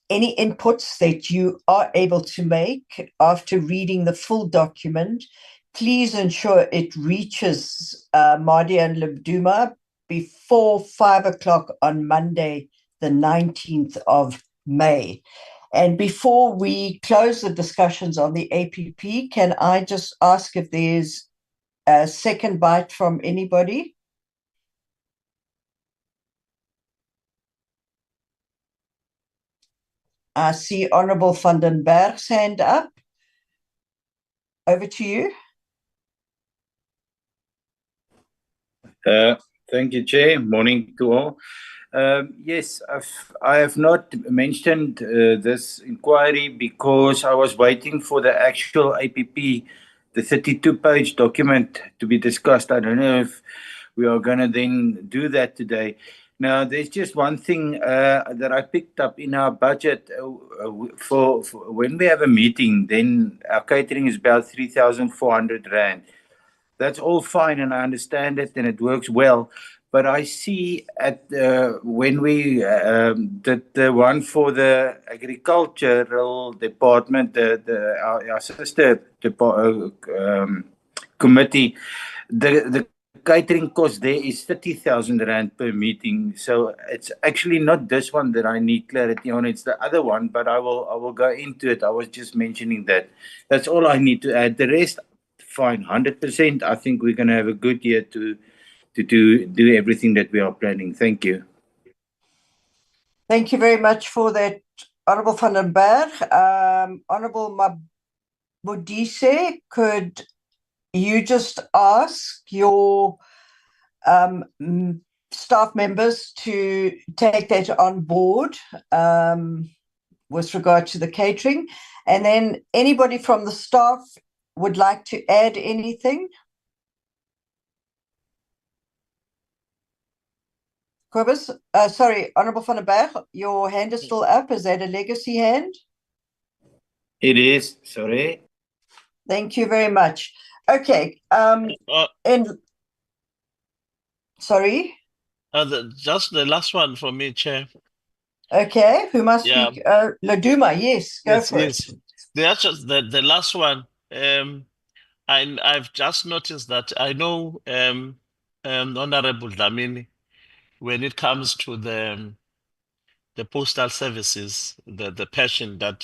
any inputs that you are able to make after reading the full document, please ensure it reaches Mardia and Laduma before 5 o'clock on Monday, the 19th of May. And before we close the discussions on the APP, can I just ask if there's a second bite from anybody? I see Honourable van den Berg's hand up. Over to you.
Thank you, Chair. Morning to all. Yes, I have not mentioned this inquiry because I was waiting for the actual APP, the 32-page document, to be discussed. I don't know if we are going to then do that today. Now, there's just one thing that I picked up in our budget for when we have a meeting, then our catering is about 3,400 Rand. That's all fine, and I understand it, and it works well. But I see at when we did the one for the agricultural department, our sister committee, the catering cost there is 30,000 Rand per meeting. So it's actually not this one that I need clarity on. It's the other one, but I will go into it. I was just mentioning that. That's all I need to add. The rest, fine, 100%. I think we're going to have a good year to do everything that we are planning. Thank you.
Thank you very much for that, Honourable van den Berg. Honourable Modise, could you just ask your staff members to take that on board with regard to the catering? And then anybody from the staff would like to add anything? Cobus, sorry, Honourable van den Berg, your hand is still up. Is that a legacy hand?
It is, sorry.
Thank you very much. Okay, and sorry?
Just the last one for me, Chair.
Okay, who must speak? Laduma, yes, go for it.
That's just the last one. I've just noticed that I know Honourable Dlamini, when it comes to the postal services, the passion that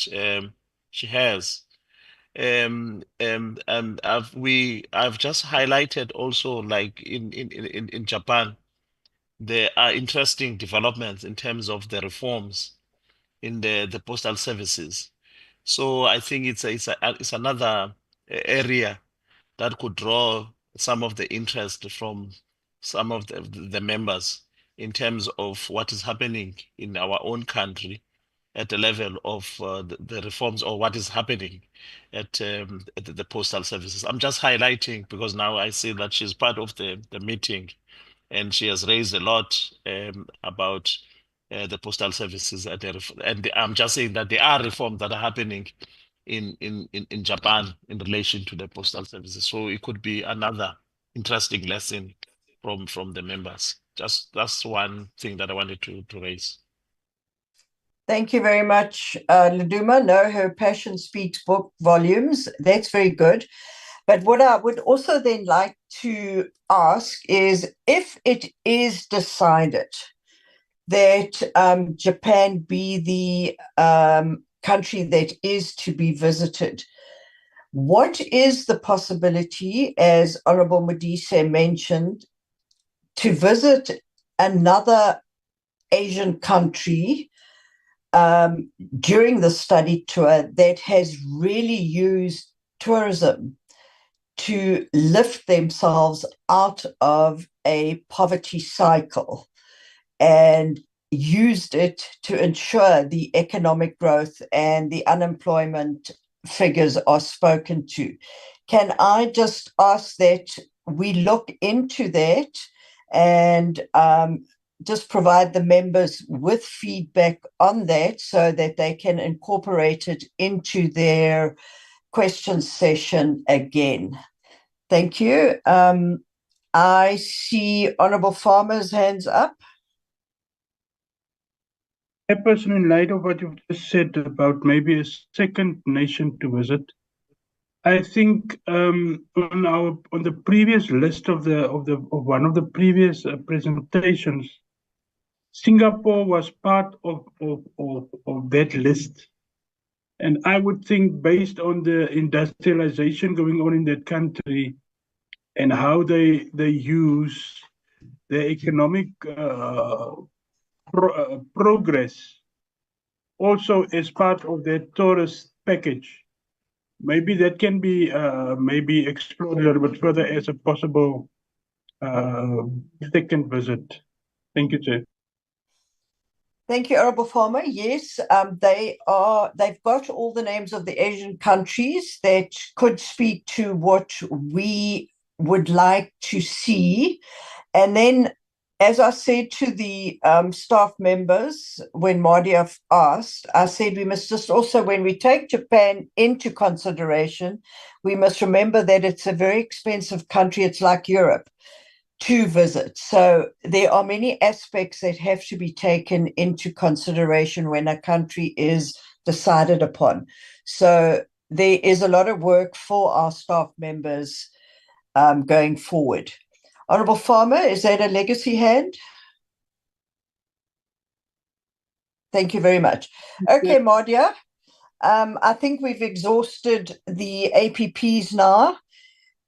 she has. I've just highlighted also, like in Japan, there are interesting developments in terms of the reforms in the postal services. So I think it's another area that could draw some of the interest from some of the members in terms of what is happening in our own country at the level of the reforms, or what is happening at the postal services. I'm just highlighting because now I see that she's part of the meeting, and she has raised a lot about the postal services and I'm just saying that there are reforms that are happening in Japan in relation to the postal services. So it could be another interesting lesson from the members. That's one thing that I wanted to raise.
Thank you very much, Laduma. No, her passion speaks book volumes. That's very good. But what I would also then like to ask is, if it is decided that Japan be the country that is to be visited, what is the possibility, as Honorable Modise mentioned, to visit another Asian country during the study tour that has really used tourism to lift themselves out of a poverty cycle and used it to ensure the economic growth and the unemployment figures are spoken to? Can I just ask that we look into that and just provide the members with feedback on that so that they can incorporate it into their question session again? Thank you. I see Honorable Farmer's hands up.
Person, in light of what you've just said about maybe a second nation to visit, I think on the previous list of one of the previous presentations, Singapore was part of that list. And I would think, based on the industrialization going on in that country and how they use their economic progress also as part of their tourist package, maybe that can be maybe explored a little bit further as a possible second visit. Thank you, Chair.
Thank you, Honorable Farmer. Yes, they've got all the names of the Asian countries that could speak to what we would like to see. And then, as I said to the staff members when Mardia asked, I said we must just also, when we take Japan into consideration, we must remember that it's a very expensive country. It's like Europe to visit. So there are many aspects that have to be taken into consideration when a country is decided upon. So there is a lot of work for our staff members going forward. Honorable Farmer, is that a legacy hand? Thank you very much. Okay, Mardia, I think we've exhausted the APPs now.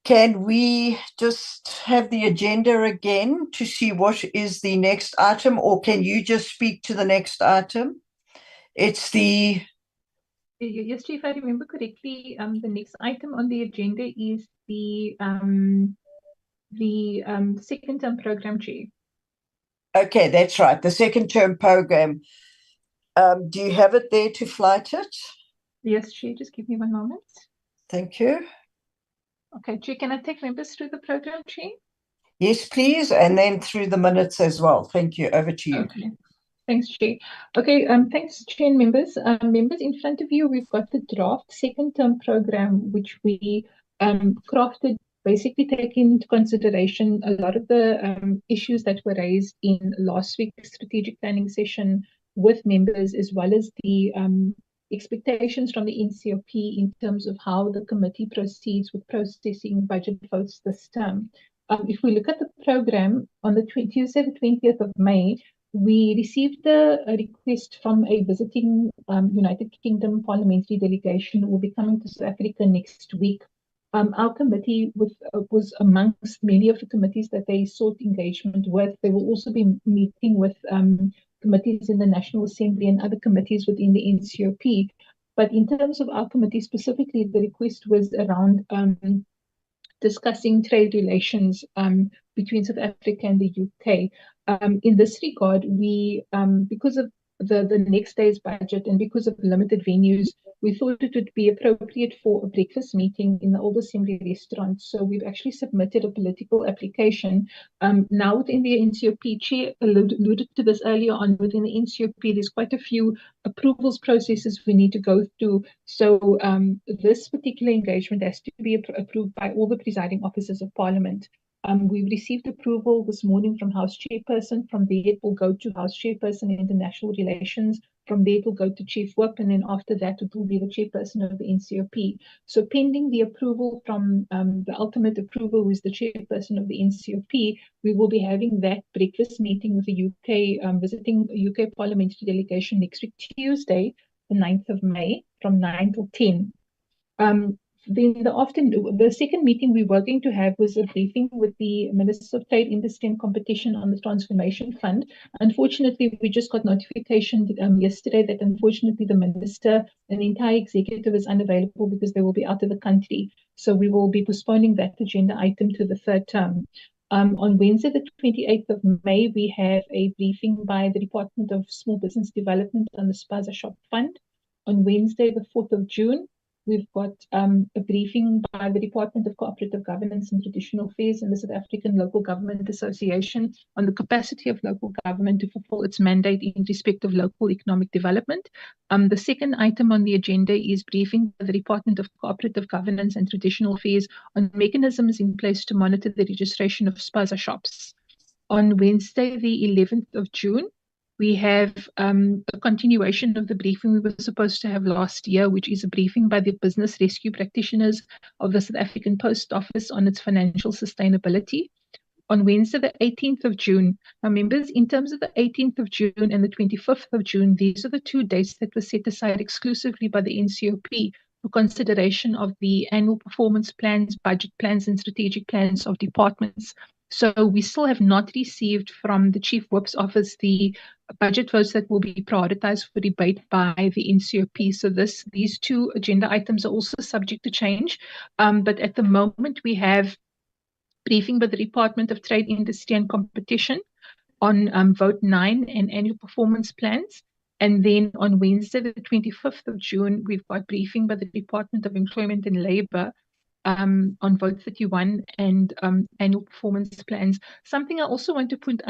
Can we just have the agenda again to see what is the next item, or can you just speak to the next item? It's the...
Yes, Chief, if I remember correctly, the next item on the agenda is the second term program, Chair.
Okay, that's right, the second term program. Do you have it there to flight it?
Yes, Chair, just give me 1 moment.
Thank you.
Okay, Chair, can I take members through the program, Chair?
Yes, please, and then through the minutes as well. Thank you. Over to you.
Okay. Thanks, Chair. Okay, thanks, Chair and members. Members, in front of you, we've got the draft second term program, which we crafted, basically taking into consideration a lot of the issues that were raised in last week's strategic planning session with members, as well as the expectations from the NCOP in terms of how the committee proceeds with processing budget votes this term. If we look at the program, on the Tuesday, the 20th of May, we received a request from a visiting United Kingdom parliamentary delegation who will be coming to South Africa next week. Our committee was amongst many of the committees that they sought engagement with. They will also be meeting with committees in the National Assembly and other committees within the NCOP. But in terms of our committee specifically, the request was around discussing trade relations between South Africa and the UK. In this regard, we, because of the next day's budget, and because of limited venues, we thought it would be appropriate for a breakfast meeting in the Old Assembly restaurant. So we've actually submitted a political application. Now within the NCOP, Chair alluded to this earlier on, within the NCOP, there's quite a few approvals processes we need to go through. So this particular engagement has to be approved by all the presiding officers of Parliament. We've received approval this morning from House Chairperson. From there, it will go to House Chairperson in International Relations. From there, it will go to Chief Whip, and then after that, it will be the Chairperson of the NCOP. So pending the approval from the ultimate approval, who is the Chairperson of the NCOP, we will be having that breakfast meeting with the UK, visiting UK parliamentary delegation next week, Tuesday, the 9th of May, from 9 till 10. Then the second meeting we were going to have was a briefing with the Minister of Trade, Industry and Competition on the Transformation Fund. Unfortunately, we just got notification yesterday that unfortunately the Minister and the entire executive is unavailable because they will be out of the country. So we will be postponing that agenda item to the third term. On Wednesday, the 28th of May, we have a briefing by the Department of Small Business Development on the Spaza Shop Fund. On Wednesday, the 4th of June, we've got a briefing by the Department of Cooperative Governance and Traditional Affairs and the South African Local Government Association on the capacity of local government to fulfill its mandate in respect of local economic development. The second item on the agenda is briefing by the Department of Cooperative Governance and Traditional Affairs on mechanisms in place to monitor the registration of spaza shops. On Wednesday, the 11th of June, we have a continuation of the briefing we were supposed to have last year, which is a briefing by the business rescue practitioners of the South African Post Office on its financial sustainability. On Wednesday, the 18th of June, now members, in terms of the 18th of June and the 25th of June, these are the two dates that were set aside exclusively by the NCOP for consideration of the annual performance plans, budget plans, and strategic plans of departments. So we still have not received from the Chief Whip's office the budget votes that will be prioritized for debate by the NCOP. So these two agenda items are also subject to change. But at the moment, we have briefing by the Department of Trade, Industry and Competition on Vote 9 and annual performance plans. And then on Wednesday, the 25th of June, we've got briefing by the Department of Employment and Labour on Vote 31 and annual performance plans. Something I also want to point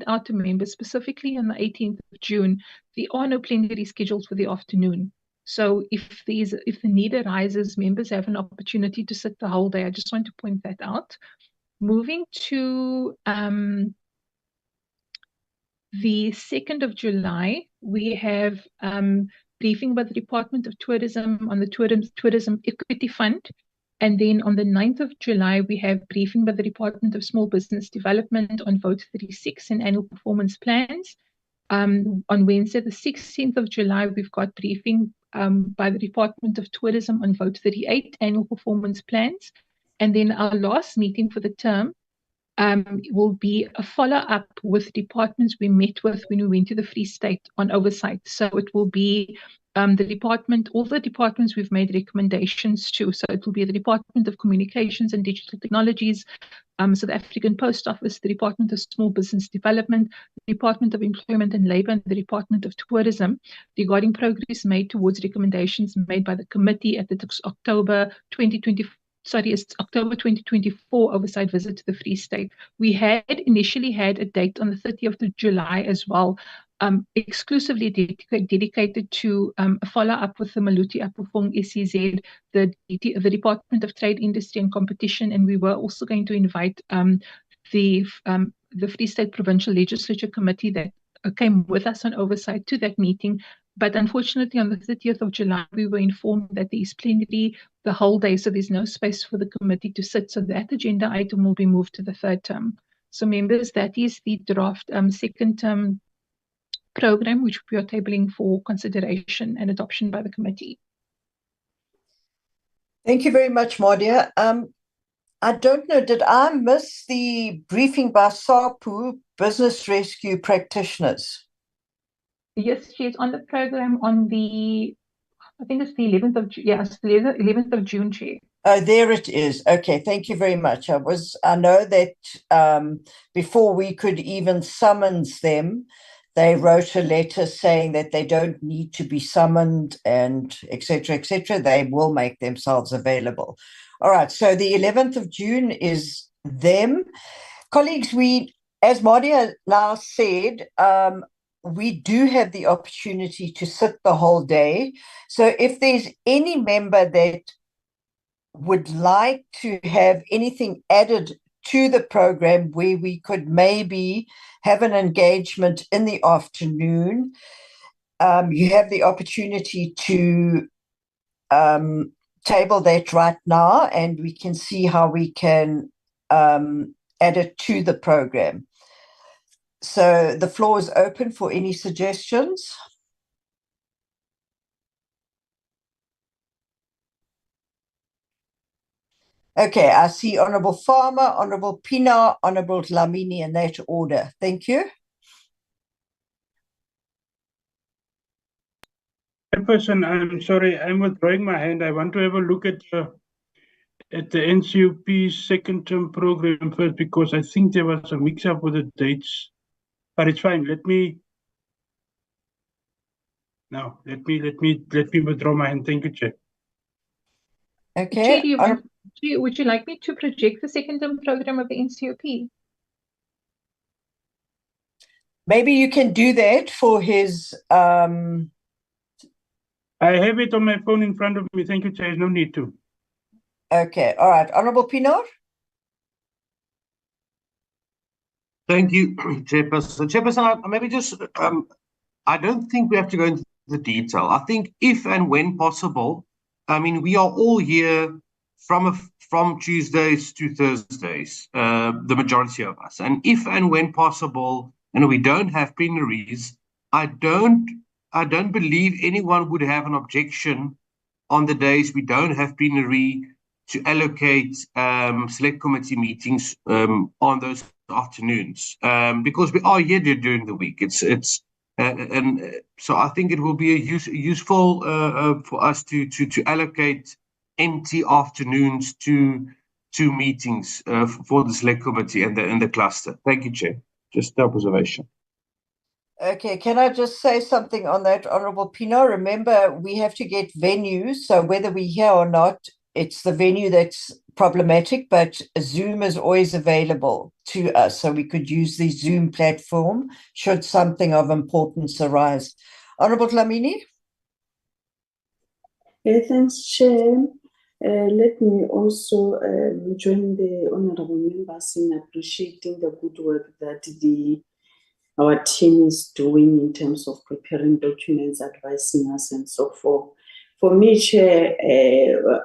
out to members, specifically on the 18th of June, there are no plenary schedules for the afternoon. So if the need arises, members have an opportunity to sit the whole day. I just want to point that out. Moving to the 2nd of July, we have briefing by the Department of Tourism on the Tourism Equity Fund. And then on the 9th of July, we have briefing by the Department of Small Business Development on Vote 36 and annual performance plans. On Wednesday, the 16th of July, we've got briefing by the Department of Tourism on Vote 38 annual performance plans. And then our last meeting for the term will be a follow-up with departments we met with when we went to the Free State on oversight. So it will be all the departments we've made recommendations to. So it will be the Department of Communications and Digital Technologies, South African Post Office, the Department of Small Business Development, the Department of Employment and Labour, and the Department of Tourism regarding progress made towards recommendations made by the committee at the October 2024 oversight visit to the Free State. We had initially had a date on the 30th of July as well, exclusively dedicated to a follow-up with the Maluti Apofong SEZ, the Department of Trade, Industry and Competition, and we were also going to invite the Free State Provincial Legislature Committee that came with us on oversight to that meeting. But unfortunately, on the 30th of July, we were informed that there is plenary the whole day, so there's no space for the committee to sit. So that agenda item will be moved to the third term. So members, that is the draft second term program, which we are tabling for consideration and adoption by the committee.
Thank you very much, Mardia. I don't know, did I miss the briefing by SAPU, Business Rescue Practitioners?
Yes, she's on the program on the, I think it's the 11th of June. Yes, the 11th of June, Chair.
Oh, there it is. Okay, thank you very much. I know that before we could even summons them, They wrote a letter saying that they don't need to be summoned and etc., etc. They will make themselves available. All right, so the 11th of June is them. Colleagues, as Mardia now said, we do have the opportunity to sit the whole day. So if there's any member that would like to have anything added to the program where we could maybe have an engagement in the afternoon, you have the opportunity to table that right now, and we can see how we can add it to the program. So the floor is open for any suggestions. Okay, I see Honourable Farmer, Honourable Pienaar, Honourable Dlamini in that order. Thank you.
Chairperson, I'm sorry, I'm withdrawing my hand. I want to have a look at the NCOP's second term program first, because I think there was a mix-up with the dates. But it's fine. Let me withdraw my hand. Thank you, Chair.
Okay.
Chair, would you like me to project the second term program of the NCOP?
Maybe you can do that for his.
I have it on my phone in front of me. Thank you, Chair. No need to.
Okay. All right. Honourable Pienaar.
Thank you, Chairperson. Chairperson, maybe just, I don't think we have to go into the detail. I think if and when possible, I mean, we are all here from Tuesdays to Thursdays, the majority of us. And if and when possible, and we don't have plenaries, I don't believe anyone would have an objection on the days we don't have plenary to allocate select committee meetings on those afternoons, because we are here during the week. And so I think it will be useful for us to allocate empty afternoons to meetings for the select committee and the cluster. Thank you, Chair. Just an observation.
Okay, can I just say something on that, Honourable Pienaar? Remember, we have to get venues, so whether we're here or not, it's the venue that's problematic, but Zoom is always available to us, so we could use the Zoom platform should something of importance arise. Honourable Dlamini?
Thanks, Chair. Let me also join the honourable members in appreciating the good work that our team is doing in terms of preparing documents, advising us, and so forth. For me, Chair,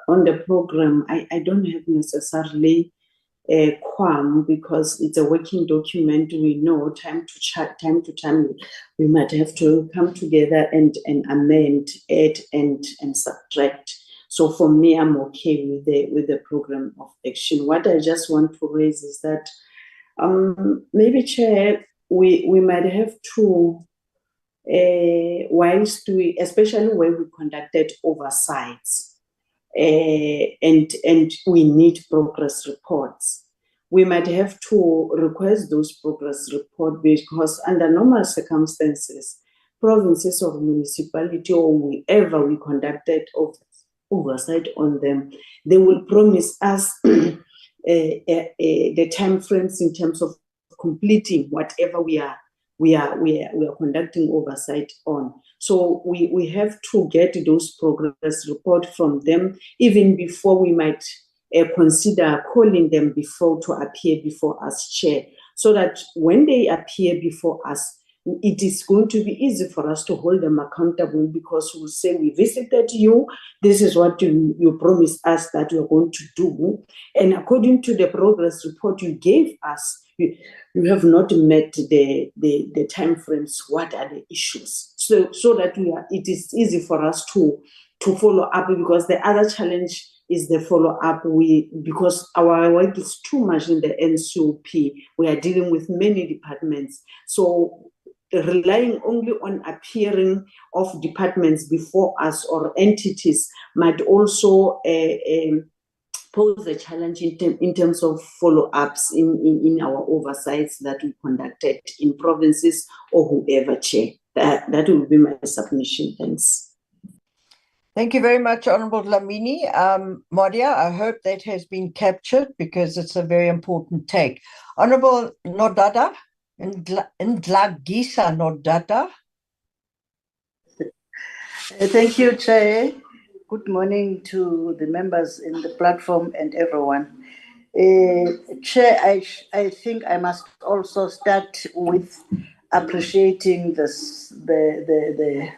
on the program, I don't have necessarily a qualm, because it's a working document. We know time to time we might have to come together and amend, add, and subtract. So for me, I'm okay with the program of action. What I just want to raise is that maybe, Chair, we might have to, whilst we, especially when we conducted oversights, and we need progress reports, we might have to request those progress reports, because under normal circumstances, provinces or municipality or whoever we conducted oversight on them, they will promise us the time frames in terms of completing whatever we are conducting oversight on. So we have to get those progress report from them even before we might consider calling them before to appear before us, Chair, so that when they appear before us, it is going to be easy for us to hold them accountable, because we'll say, we visited you, this is what you promised us that you're going to do, and according to the progress report you gave us, you have not met the time frames. What are the issues? So that it is easy for us to follow up, because the other challenge is the follow up. Because our work is too much in the NCOP, we are dealing with many departments. So relying only on appearing of departments before us or entities might also pose a challenge in terms of follow-ups in our oversights that we conducted in provinces or whoever, Chair. That will be my submission. Thanks.
Thank you very much, Honorable Dlamini. Modia, I hope that has been captured because it's a very important take. Honorable Nodada, Ndlagisa Nodada.
Thank you, Chair. Good morning to the members in the platform and everyone. Chair, I think I must also start with appreciating this, the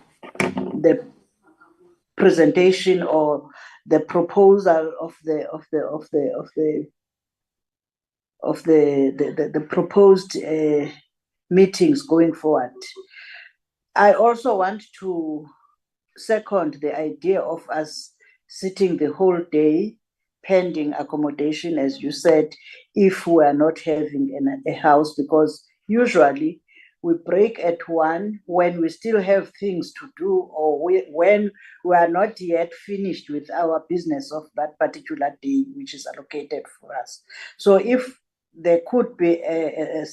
presentation or the proposal of the proposed meetings going forward. I also want to second the idea of us sitting the whole day pending accommodation, as you said, if we are not having a house, because usually we break at 1 when we still have things to do, or when we are not yet finished with our business of that particular day, which is allocated for us. So if there could be a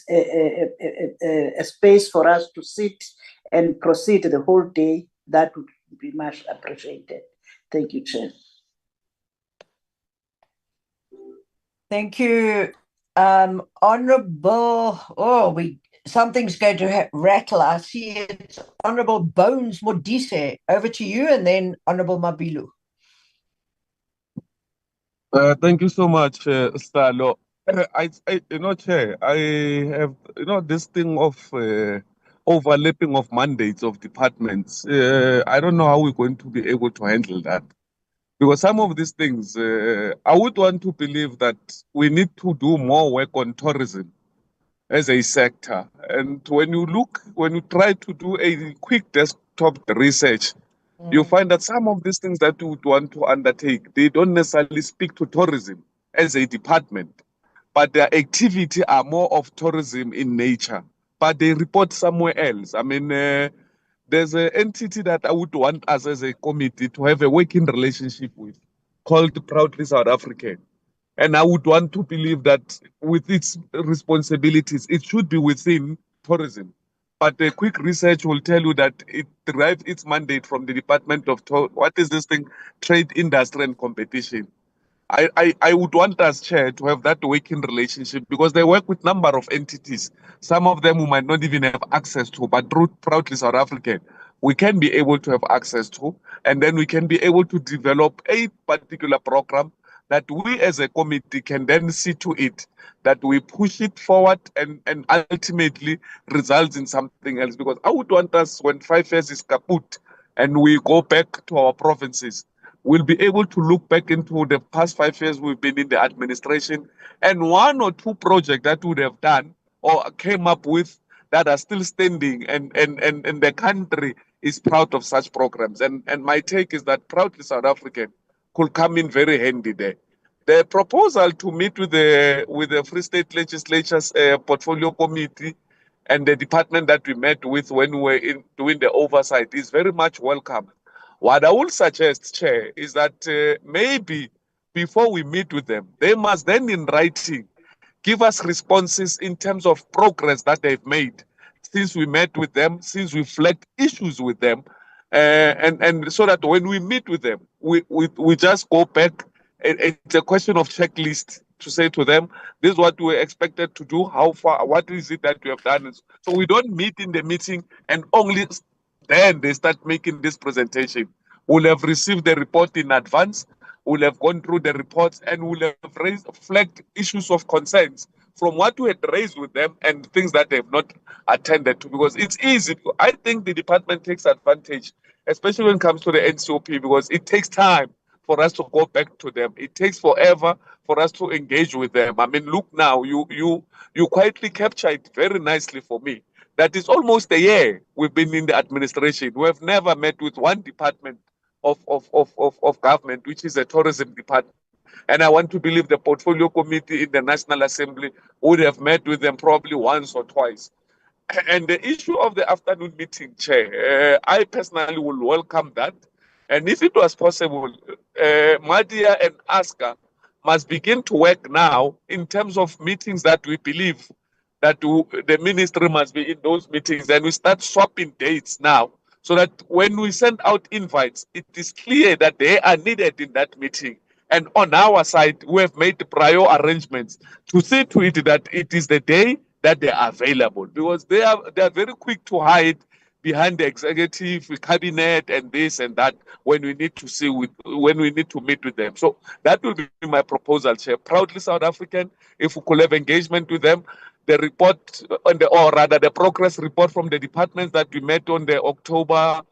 space for us to sit and proceed the whole day, that would be much appreciated. Thank you, Chair.
Thank you, Honorable. Something's going to rattle. I see it's Honorable Bones Modise. Over to you, and then Honorable Mabilu.
Thank you so much, Stalo. Chair, I have, this thing of overlapping of mandates of departments. I don't know how we're going to be able to handle that. Because some of these things, I would want to believe that we need to do more work on tourism as a sector. And when you try to do a quick desktop research, you find that some of these things that you would want to undertake, they don't necessarily speak to tourism as a department, but their activity are more of tourism in nature, but they report somewhere else. I mean, there's an entity that I would want us as a committee to have a working relationship with called Proudly South African. And I would want to believe that with its responsibilities, it should be within tourism. But a quick research will tell you that it derives its mandate from the Department of Trade, Industry and Competition. I would want us, Chair, to have that working relationship because they work with a number of entities. Some of them we might not even have access to, but through Proudly South African, we can be able to have access to, and then we can be able to develop a particular program that we as a committee can then see to it that we push it forward and ultimately results in something else. Because I would want us, when 5 years is kaput and we go back to our provinces, we'll be able to look back into the past 5 years we've been in the administration and 1 or 2 projects that we would have done or came up with that are still standing and the country is proud of such programs. And my take is that Proudly South African could come in very handy there. The proposal to meet with the Free State Legislature's portfolio committee and the department that we met with when we were doing the oversight is very much welcome. What I will suggest, Chair, is that maybe before we meet with them, they must then in writing give us responses in terms of progress that they've made since we met with them, since we flagged issues with them, and so that when we meet with them, we just go back. It's a question of checklist to say to them, this is what we expected to do, how far, what is it that we have done. So we don't meet in the meeting and only then they start making this presentation. We'll have received the report in advance, we'll have gone through the reports, and we'll have flagged issues of concerns from what we had raised with them and things that they have not attended to. Because it's easy. I think the department takes advantage, especially when it comes to the NCOP, because it takes time for us to go back to them. It takes forever for us to engage with them. I mean, look now, you quietly capture it very nicely for me. That is almost a year we've been in the administration. We have never met with one department of government, which is a tourism department. And I want to believe the portfolio committee in the National Assembly would have met with them probably once or twice. And the issue of the afternoon meeting, Chair, I personally will welcome that. And if it was possible, Madia and Aska, must begin to work now in terms of meetings that we believe that the ministry must be in those meetings, and we start swapping dates now, so that when we send out invites, it is clear that they are needed in that meeting. And on our side, we have made prior arrangements to see to it that it is the day that they are available, because they are very quick to hide behind the executive cabinet and this and that when we need to meet with them. So that will be my proposal, Chair. Proudly South African, if we could have engagement with them. The report the progress report from the departments that we met on the October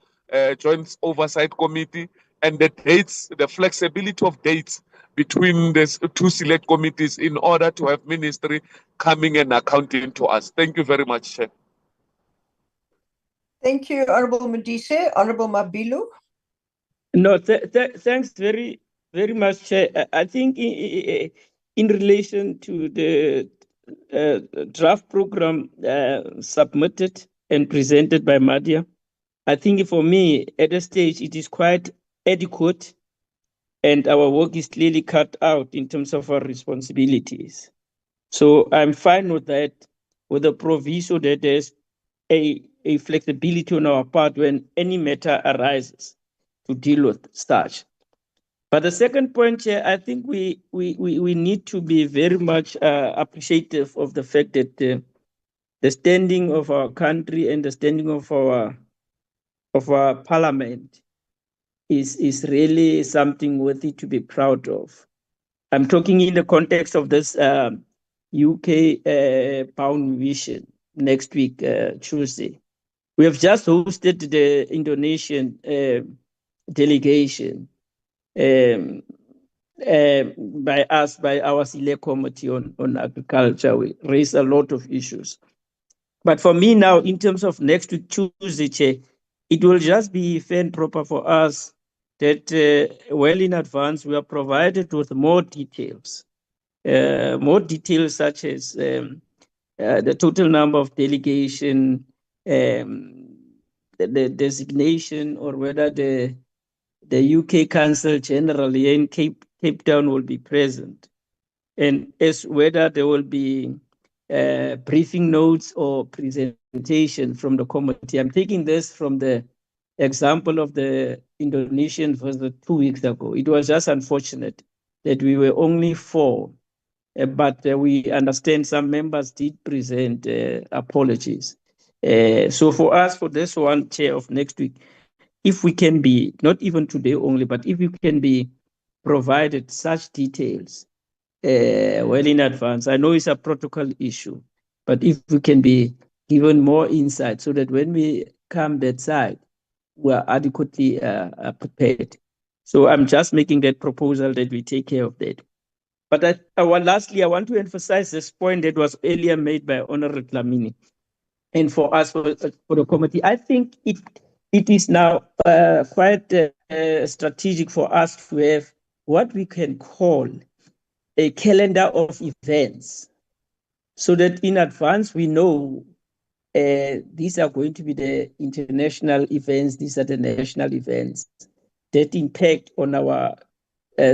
Joint Oversight Committee, and the dates, the flexibility of dates between the two select committees in order to have ministry coming and accounting to us. Thank you very much, Chair.
Thank you, Honorable Modise. Honorable Mabilu.
No, thanks very much, Chair. I think in relation to the draft program submitted and presented by Madia, I think for me, at this stage, it is quite adequate, and our work is clearly cut out in terms of our responsibilities. So I'm fine with that, with the proviso that there's a flexibility on our part when any matter arises to deal with such. But the second point, Chair, I think we need to be very much appreciative of the fact that the standing of our country and the standing of our parliament is really something worthy to be proud of. I'm talking in the context of this UK bound vision next week, Tuesday. We have just hosted the Indonesian delegation by our select committee on agriculture. We raised a lot of issues. But for me now, in terms of next week, Tuesday, Chair, it will just be fair and proper for us that well in advance, we are provided with more details such as the total number of delegation, the designation, or whether the UK Council General here in Cape Town will be present, and as whether there will be briefing notes or presentation from the committee. I'm taking this from the example of the Indonesian visit 2 weeks ago. It was just unfortunate that we were only 4, but we understand some members did present apologies. So for us, for this one, Chair, of next week, if we can be, not even today only, but if we can be provided such details well in advance. I know it's a protocol issue, but if we can be given more insight so that when we come that side, we are adequately prepared. So I'm just making that proposal that we take care of that. But lastly, I want to emphasize this point that was earlier made by Honorable Dlamini. And for us, for the committee, I think it is now quite strategic for us to have what we can call a calendar of events, so that in advance we know these are going to be the international events, these are the national events that impact on our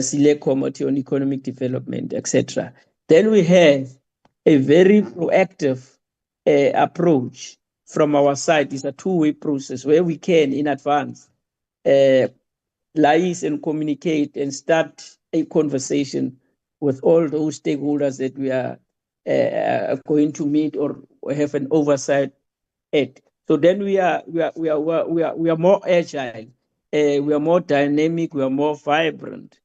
select committee on economic development, etc. Then we have a very proactive approach from our side. It's a two-way process where we can in advance liaise and communicate and start a conversation with all those stakeholders that we are going to meet or have an oversight at. So then we are more agile, we are more dynamic, we are more vibrant,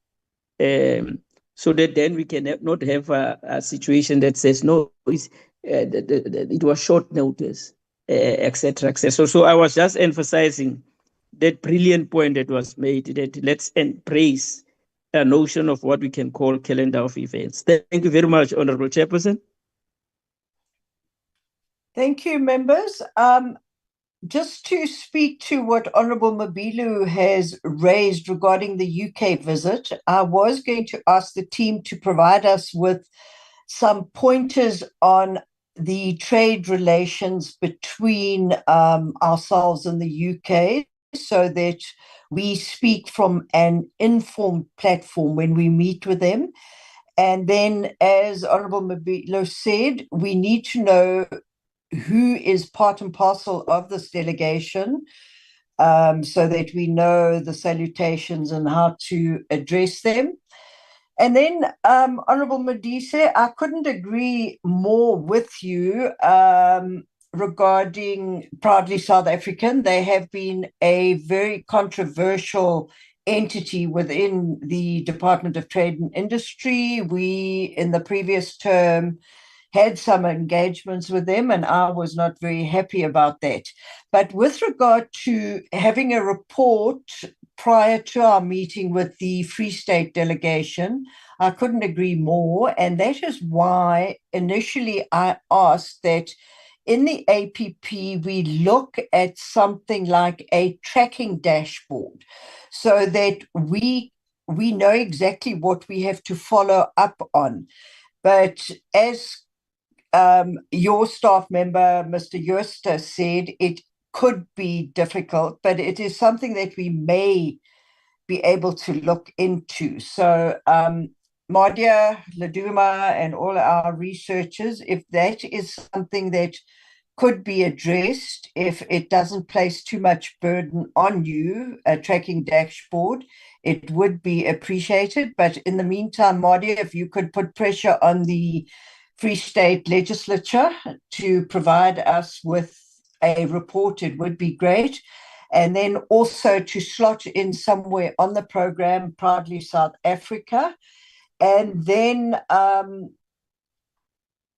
so that then we can not have a situation that says no, it was short notice, etc., etc. So I was just emphasizing that brilliant point that was made, that let's embrace a notion of what we can call calendar of events. Thank you very much, Honorable Chairperson.
Thank you, members. Just to speak to what Honorable Mabilu has raised regarding the UK visit, I was going to ask the team to provide us with some pointers on the trade relations between ourselves and the UK, so that we speak from an informed platform when we meet with them. And then, as Honorable Mabilo said, we need to know who is part and parcel of this delegation, so that we know the salutations and how to address them. And then, Honorable Modise, I couldn't agree more with you regarding Proudly South African. They have been a very controversial entity within the Department of Trade and Industry. We, in the previous term, had some engagements with them, and I was not very happy about that. But with regard to having a report prior to our meeting with the Free State delegation, I couldn't agree more. And that is why initially I asked that in the APP, we look at something like a tracking dashboard so that we know exactly what we have to follow up on. But as your staff member, Mr. Jooste, said, it could be difficult, but it is something that we may be able to look into. So, Mardia, Laduma, and all our researchers, if that is something that could be addressed, if it doesn't place too much burden on you, a tracking dashboard, it would be appreciated. But in the meantime, Mardia, if you could put pressure on the Free State Legislature to provide us with a report, it would be great. And then also to slot in somewhere on the program Proudly South Africa. And then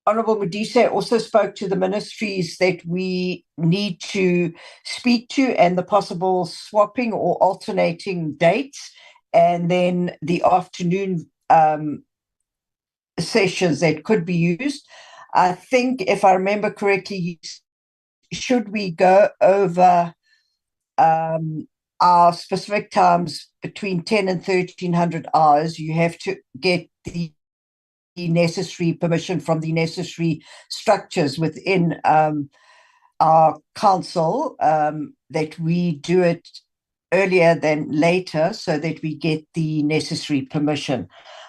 Honorable Modise also spoke to the ministries that we need to speak to and the possible swapping or alternating dates, and then the afternoon sessions that could be used. I think, if I remember correctly, should we go over our specific times between 10 and 1300 hours, you have to get the necessary permission from the necessary structures within our council, that we do it earlier than later so that we get the necessary permission.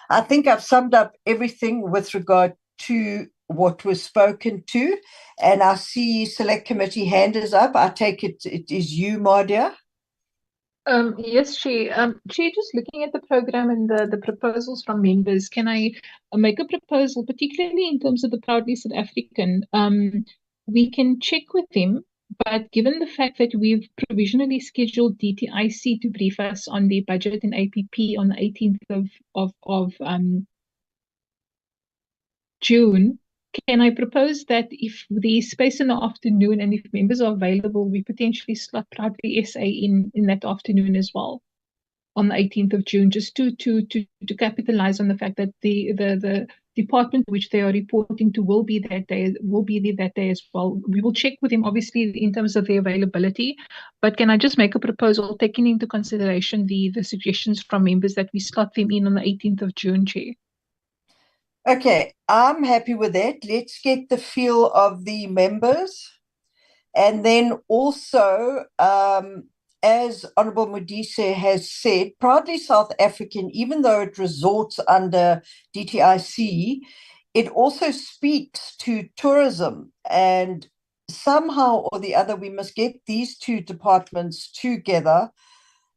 I think I've summed up everything with regard to what was spoken to, and I see Select Committee hand is up. I take it is you, Mardia.
Yes, Chair. Chair, just looking at the program and the proposals from members, can I make a proposal, particularly in terms of the Proudly South African? We can check with them, but given the fact that we've provisionally scheduled DTIC to brief us on the budget and APP on the 18th of June, can I propose that if there's space in the afternoon and if members are available, we potentially slot Proudly SA in that afternoon as well on the 18th of June, just to capitalize on the fact that the department which they are reporting to will be there that day as well. We will check with them obviously in terms of their availability, but can I just make a proposal taking into consideration the suggestions from members that we slot them in on the 18th of June, Chair?
Okay, I'm happy with that. Let's get the feel of the members. And then also, as Honorable Modise has said, Proudly South African, even though it resorts under DTIC, it also speaks to tourism. And somehow or the other, we must get these two departments together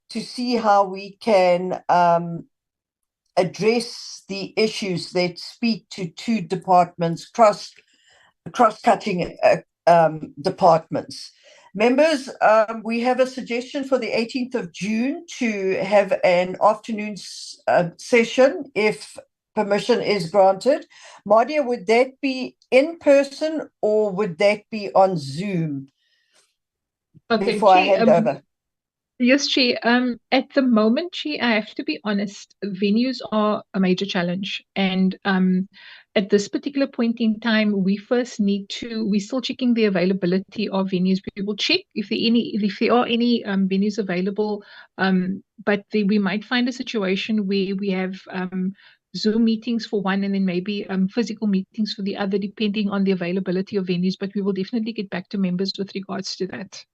to see how we can address the issues that speak to two departments, cross-cutting departments. Members, we have a suggestion for the 18th of June to have an afternoon session if permission is granted. Mardia, would that be in person or would that be on Zoom?
Okay,
before I hand over.
Yes, Chair. At the moment, Chair, I have to be honest, venues are a major challenge. And at this particular point in time, we're still checking the availability of venues. We will check if there are any venues available, but we might find a situation where we have Zoom meetings for one and then maybe physical meetings for the other, depending on the availability of venues. But we will definitely get back to members with regards to that.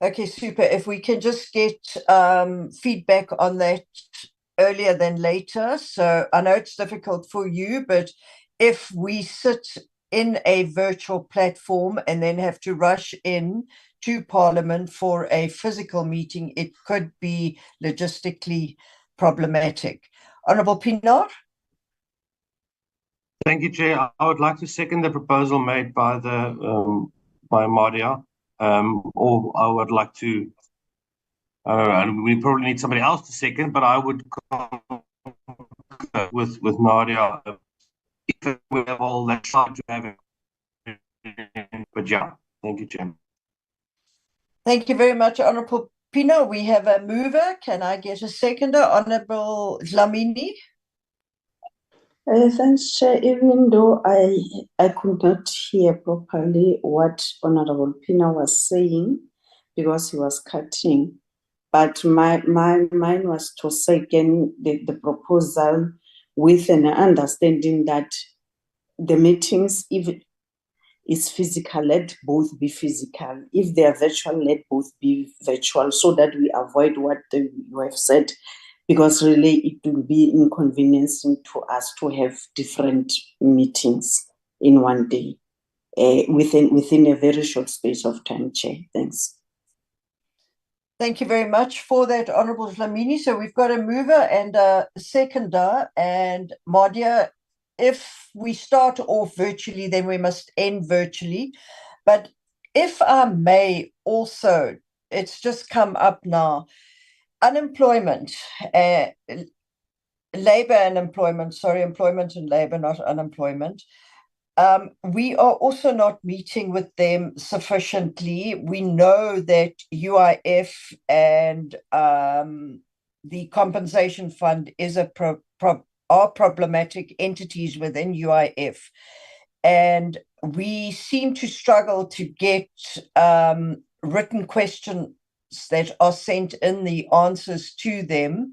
Okay, super. If we can just get feedback on that earlier than later. So I know it's difficult for you, but if we sit in a virtual platform and then have to rush in to Parliament for a physical meeting, it could be logistically problematic. Honourable Pienaar?
Thank you, Chair. I would like to second the proposal made by by Mardia. Or I would like to, I don't know, and we probably need somebody else to second, but I would with Nadia if we have all that time to have it. But yeah, thank you, Chair.
Thank you very much, Honourable Pienaar. We have a mover. Can I get a seconder? Honourable Dlamini?
Thanks, Chair. Even though I could not hear properly what Honorable Pienaar was saying because he was cutting, but mine was to second the proposal with an understanding that the meetings, if it's physical, let both be physical. If they are virtual, let both be virtual, so that we avoid what you have said, because really it will be inconveniencing to us to have different meetings in one day within a very short space of time, Chair. Thanks.
Thank you very much for that, Honourable Dlamini. So we've got a mover and a seconder, and Mardia, if we start off virtually, then we must end virtually. But if I may also, it's just come up now, unemployment, labour and employment, sorry, employment and labour, not unemployment. We are also not meeting with them sufficiently. We know that UIF and the compensation fund is are problematic entities within UIF. And we seem to struggle to get written questions that are sent in, the answers to them.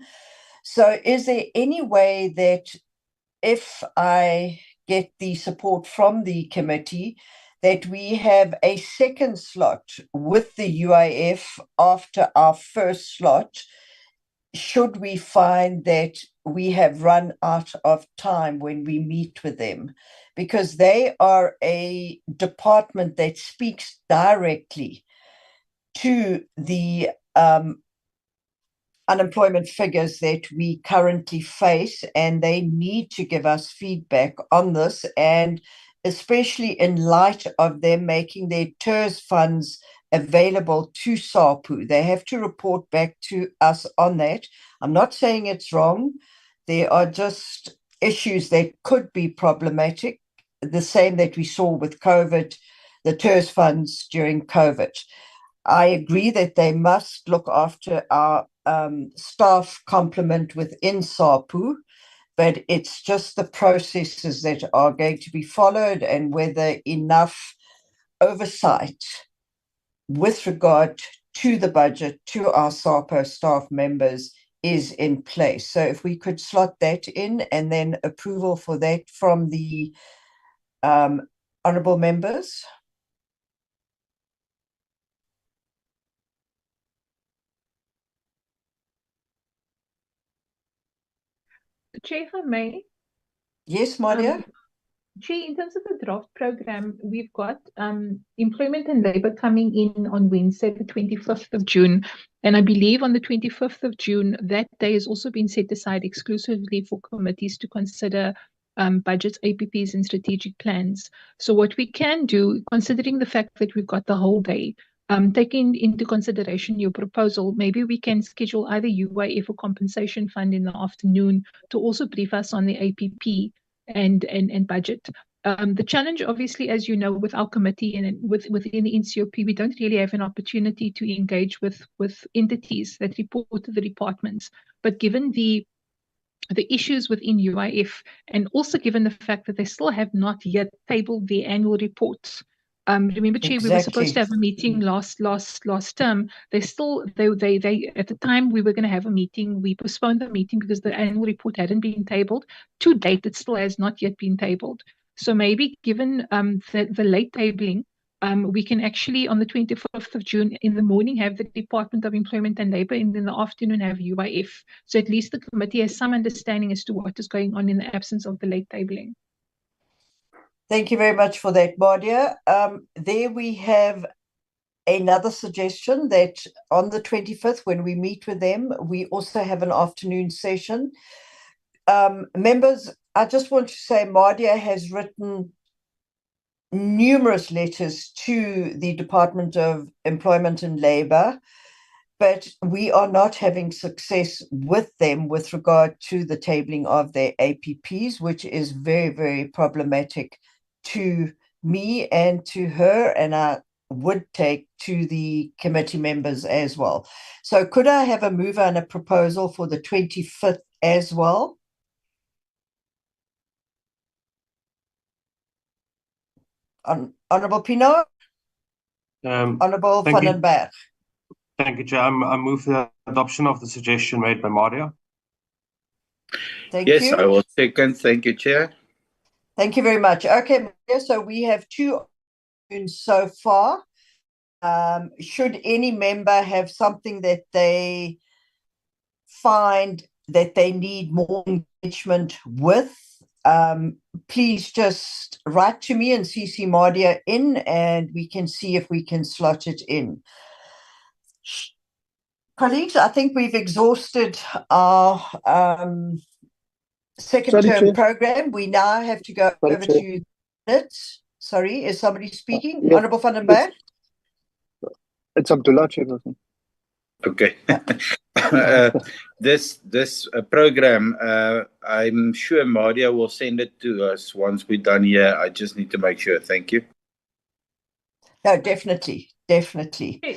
So is there any way that if I get the support from the committee, that we have a second slot with the UIF after our first slot, should we find that we have run out of time when we meet with them? Because they are a department that speaks directly to the unemployment figures that we currently face, and they need to give us feedback on this, and especially in light of them making their TERS funds available to SAPU. They have to report back to us on that. I'm not saying it's wrong. There are just issues that could be problematic, the same that we saw with COVID, the TERS funds during COVID. I agree that they must look after our staff complement within SAPU, but it's just the processes that are going to be followed and whether enough oversight with regard to the budget, to our SAPO staff members is in place. So if we could slot that in, and then approval for that from the honourable members.
Chair, if I may.
Yes, Mardia.
Chair, in terms of the draft program, we've got employment and labour coming in on Wednesday, the 25th of June. And I believe on the 25th of June, that day has also been set aside exclusively for committees to consider budgets, APPs, and strategic plans. So what we can do, considering the fact that we've got the whole day, taking into consideration your proposal, maybe we can schedule either UIF or compensation fund in the afternoon to also brief us on the APP and budget. The challenge, obviously, as you know, with our committee and within the NCOP, we don't really have an opportunity to engage with entities that report to the departments. But given the issues within UIF, and also given the fact that they still have not yet tabled the annual reports. Remember, Chair, we were supposed to have a meeting last term. They at the time we were going to have a meeting, we postponed the meeting because the annual report hadn't been tabled. To date, it still has not yet been tabled. So maybe given the late tabling, we can actually, on the 25th of June in the morning, have the Department of Employment and Labour, and in the afternoon have UIF. So at least the committee has some understanding as to what is going on in the absence of the late tabling.
Thank you very much for that, Mardia. There we have another suggestion that on the 25th, when we meet with them, we also have an afternoon session. Members, I just want to say Mardia has written numerous letters to the Department of Employment and Labour, but we are not having success with them with regard to the tabling of their APPs, which is very, very problematic to me and to her, and I would take to the committee members as well. So could I have a mover and a proposal for the 25th as well? Honourable Pienaar? Honourable Van den Berg?
Thank you, Chair. I move the adoption of the suggestion made by Mardia.
Thank you.
Yes, I will second. Thank you, Chair.
Thank you very much. Okay, so we have 2 so far. Should any member have something that they find that they need more engagement with, please just write to me and CC Mardia in, and we can see if we can slot it in. Colleagues, I think we've exhausted our second term program. We now have to go over to it. Sorry, is somebody speaking? Yes. Honourable Van den Berg?
It's Abdullah, Chairperson.
Okay. This program, I'm sure Mardia will send it to us once we're done here. I just need to make sure. Thank you.
No, definitely.
Sorry,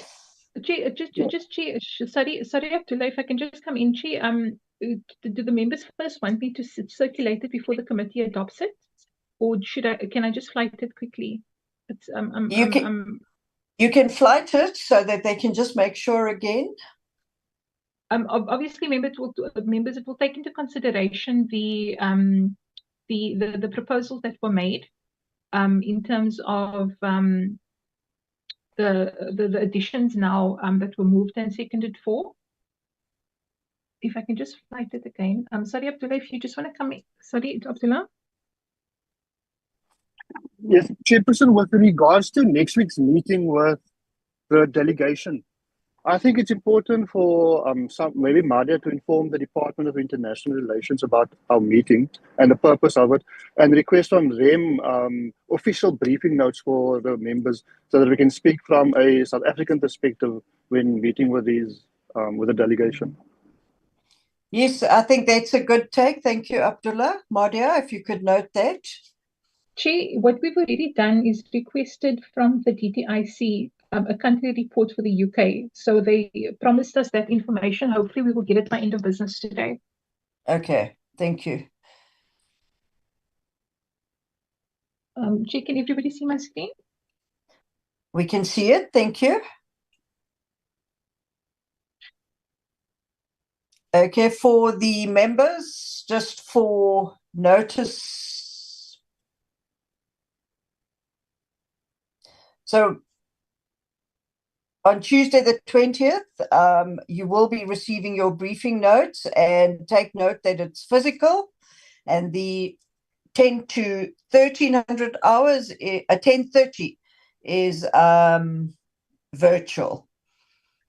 Abdullah, if I can just come in, do the members first want me to circulate it before the committee adopts it, or can I just flight it quickly? It's
you can flight it so that they can just make sure again.
Obviously, members, it will take into consideration the proposals that were made in terms of the additions now that were moved and seconded for. If I can just flight it again. Sorry, Abdullah, if you just want to come in. Sorry, Abdullah.
Yes, Chairperson, with regards to next week's meeting with the delegation, I think it's important for maybe Mardia to inform the Department of International Relations about our meeting and the purpose of it, and request from them official briefing notes for the members so that we can speak from a South African perspective when meeting with with the delegation.
Yes, I think that's a good take. Thank you, Abdullah. Mardia, if you could note that.
Chair, what we've already done is requested from the DTIC a country report for the UK. So they promised us that information. Hopefully we will get it by end of business today.
Okay, thank you.
Chair, can everybody see my screen?
We can see it, thank you. Okay, for the members, just for notice. So on Tuesday the 20th, you will be receiving your briefing notes, and take note that it's physical, and the 10 to 1300 hours, 10:30 is virtual.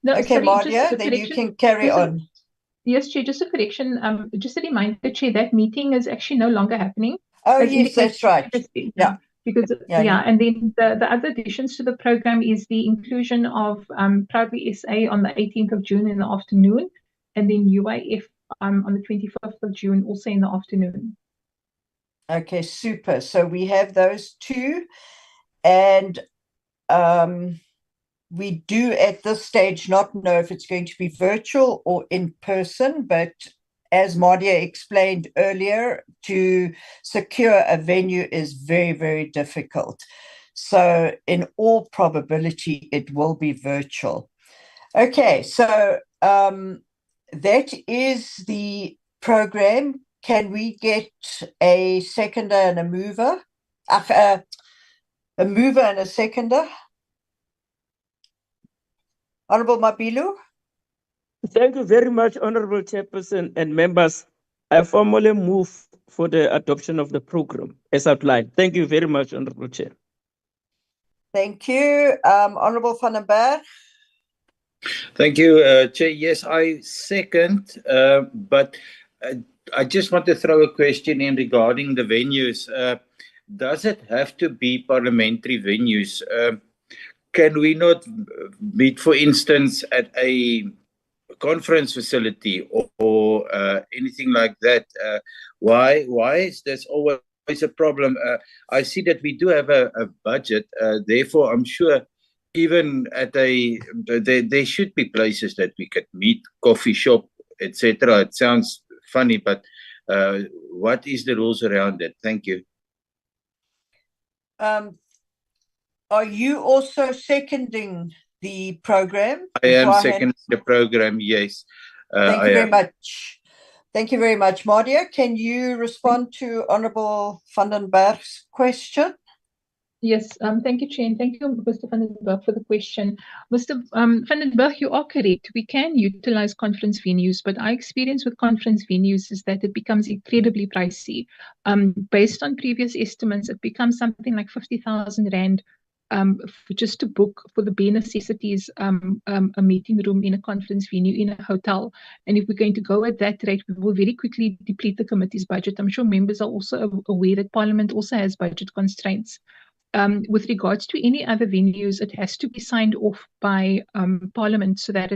No,
okay,
sorry,
Mardia, then you can carry on.
Yes, Chair, just a correction. Just a reminder, Chair, that meeting is actually no longer happening.
Oh, yes, that's right. Yeah.
Because and then the other additions to the program is the inclusion of Proudly SA on the 18th of June in the afternoon, and then UIF on the 25th of June also in the afternoon.
Okay, super. So we have those two, and we do at this stage not know if it's going to be virtual or in person, but as Mardia explained earlier, to secure a venue is very, very difficult. So in all probability, it will be virtual. Okay, so that is the program. Can we get a seconder and a mover? A mover and a seconder, Honorable Mabilu?
Thank you very much, Honorable Chairperson and members. I formally move for the adoption of the program as outlined. Thank you very much, Honorable Chair.
Thank you. Honorable Van den Berg?
Thank you, Chair. Yes, I second, but I just want to throw a question in regarding the venues. Does it have to be parliamentary venues? Can we not meet, for instance, at a conference facility or anything like that? Why is this always a problem? I see that we do have a budget, therefore I'm sure even at there should be places that we could meet, coffee shop, etc. It sounds funny, but what is the rules around it? Thank you.
Are you also seconding the program?
I am seconding the program, yes.
Thank you very much. Thank you very much. Mardia, can you respond to Honorable Van den Berg's question?
Yes, thank you, Chair, and thank you, Mr. Van den Berg, for the question. Mr. Van den Berg, you are correct. We can utilize conference venues, but our experience with conference venues is that it becomes incredibly pricey. Based on previous estimates, it becomes something like 50,000 Rand just to book for the bare necessities, a meeting room in a conference venue in a hotel. And if we're going to go at that rate, we will very quickly deplete the committee's budget. I'm sure members are also aware that Parliament also has budget constraints. With regards to any other venues, it has to be signed off by Parliament so that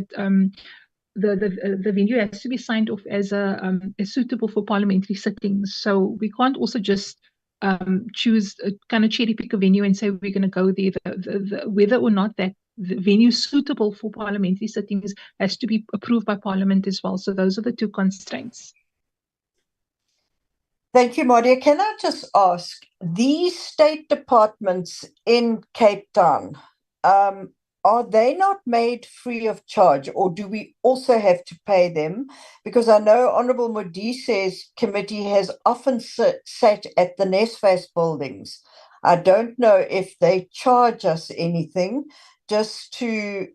the venue has to be signed off as suitable for parliamentary sittings. So we can't also just choose a kind of cherry pick a venue and say we're going to go there. Whether or not that the venue suitable for parliamentary sittings has to be approved by Parliament as well. So those are the two constraints.
Thank you, Mardia. Can I just ask, these state departments in Cape Town, are they not made free of charge, or do we also have to pay them? Because I know Honorable Modise's committee has often sat at the Nesvas buildings. I don't know if they charge us anything, just to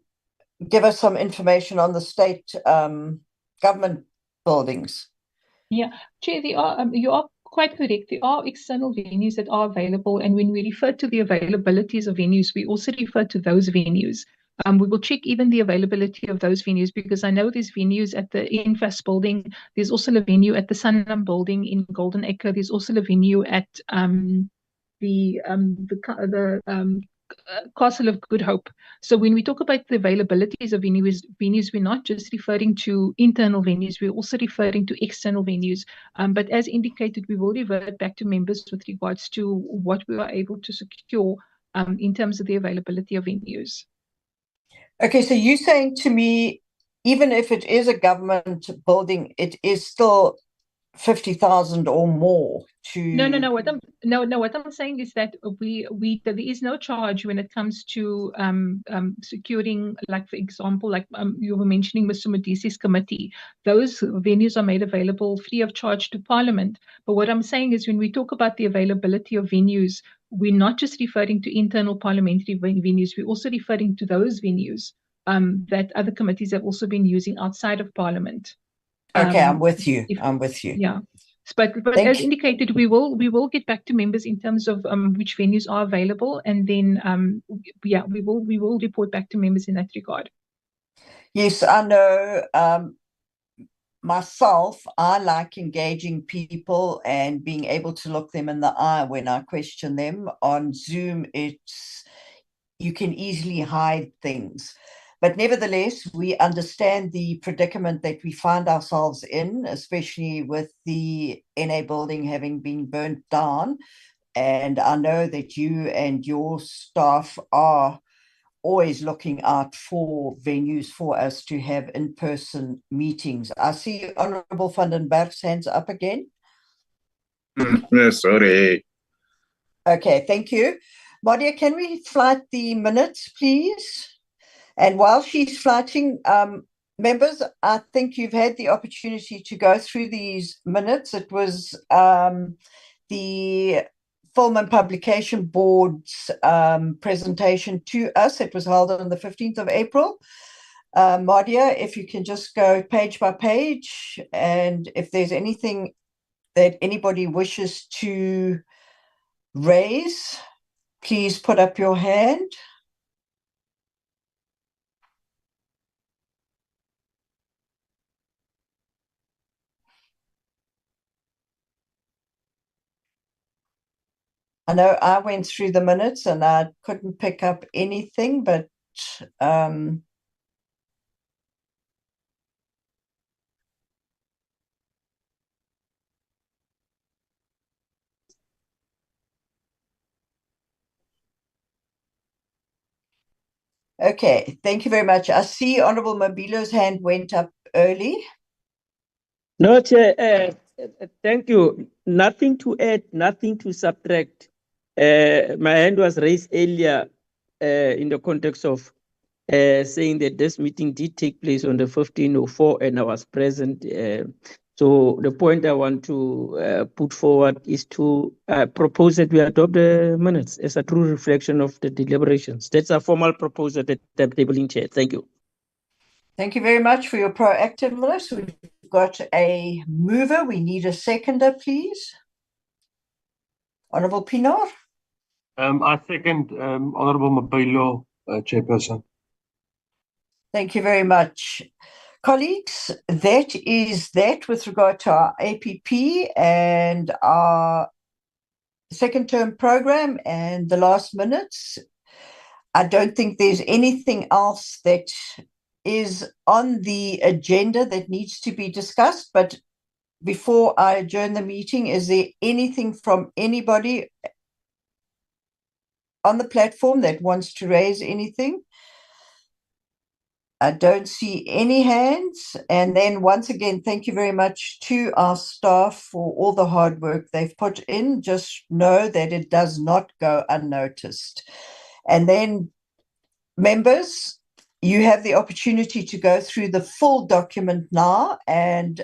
give us some information on the state government buildings.
Yeah, Chair, you are quite correct. There are external venues that are available, and when we refer to the availabilities of venues, we also refer to those venues. We will check even the availability of those venues, because I know there's venues at the Infas building. There's also a venue at the Sanlam building in Golden Acre. There's also a venue at the Castle of Good Hope. So when we talk about the availabilities of venues, we're not just referring to internal venues, we're also referring to external venues. But as indicated, we will revert back to members with regards to what we are able to secure in terms of the availability of venues.
Okay, so you're saying to me, even if it is a government building, it is still 50,000 or more to...
No. What I'm saying is that there is no charge when it comes to securing, like, for example, like you were mentioning Mr. Modise's committee. Those venues are made available free of charge to Parliament. But what I'm saying is, when we talk about the availability of venues, we're not just referring to internal parliamentary venues, we're also referring to those venues that other committees have also been using outside of Parliament.
Okay, I'm with you.
Yeah, but as indicated, we will get back to members in terms of which venues are available, and then we will report back to members in that regard.
Yes, I know. Myself, I like engaging people and being able to look them in the eye when I question them. On Zoom, you can easily hide things. But nevertheless, we understand the predicament that we find ourselves in, especially with the NA building having been burnt down. And I know that you and your staff are always looking out for venues for us to have in-person meetings. I see Honorable Van den Berg's hands up again.
Sorry.
Okay, thank you. Mardia, can we flight the minutes, please? And while she's flighting, members, I think you've had the opportunity to go through these minutes. It was the Film and Publication Board's presentation to us. It was held on the 15th of April. Madia, if you can just go page by page, and if there's anything that anybody wishes to raise, please put up your hand. I know I went through the minutes and I couldn't pick up anything, but okay, thank you very much. I see Honorable Mabilo's hand went up early.
No, Chair, thank you. Nothing to add, nothing to subtract. My hand was raised earlier in the context of saying that this meeting did take place on the 1504 and I was present. So the point I want to put forward is to propose that we adopt the minutes as a true reflection of the deliberations. That's a formal proposal that I'm tabling, Chair. Thank you.
Thank you very much for your proactiveness. We've got a mover. We need a seconder, please. Honorable Pinar.
I second Honorable Mabilo, Chairperson.
Thank you very much. Colleagues, that is that with regard to our APP and our second term program and the last minutes. I don't think there's anything else that is on the agenda that needs to be discussed, but before I adjourn the meeting, is there anything from anybody on the platform that wants to raise anything? I don't see any hands. And then once again, thank you very much to our staff for all the hard work they've put in. Just know that it does not go unnoticed. And then members, you have the opportunity to go through the full document now, and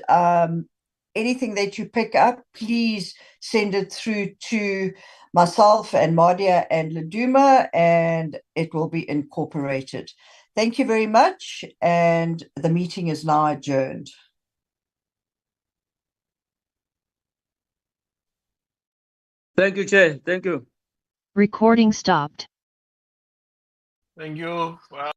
anything that you pick up, please send it through to myself and Madia and Laduma, and it will be incorporated. Thank you very much, and the meeting is now adjourned.
Thank you, Chair. Thank you.
Recording stopped.
Thank you. Wow.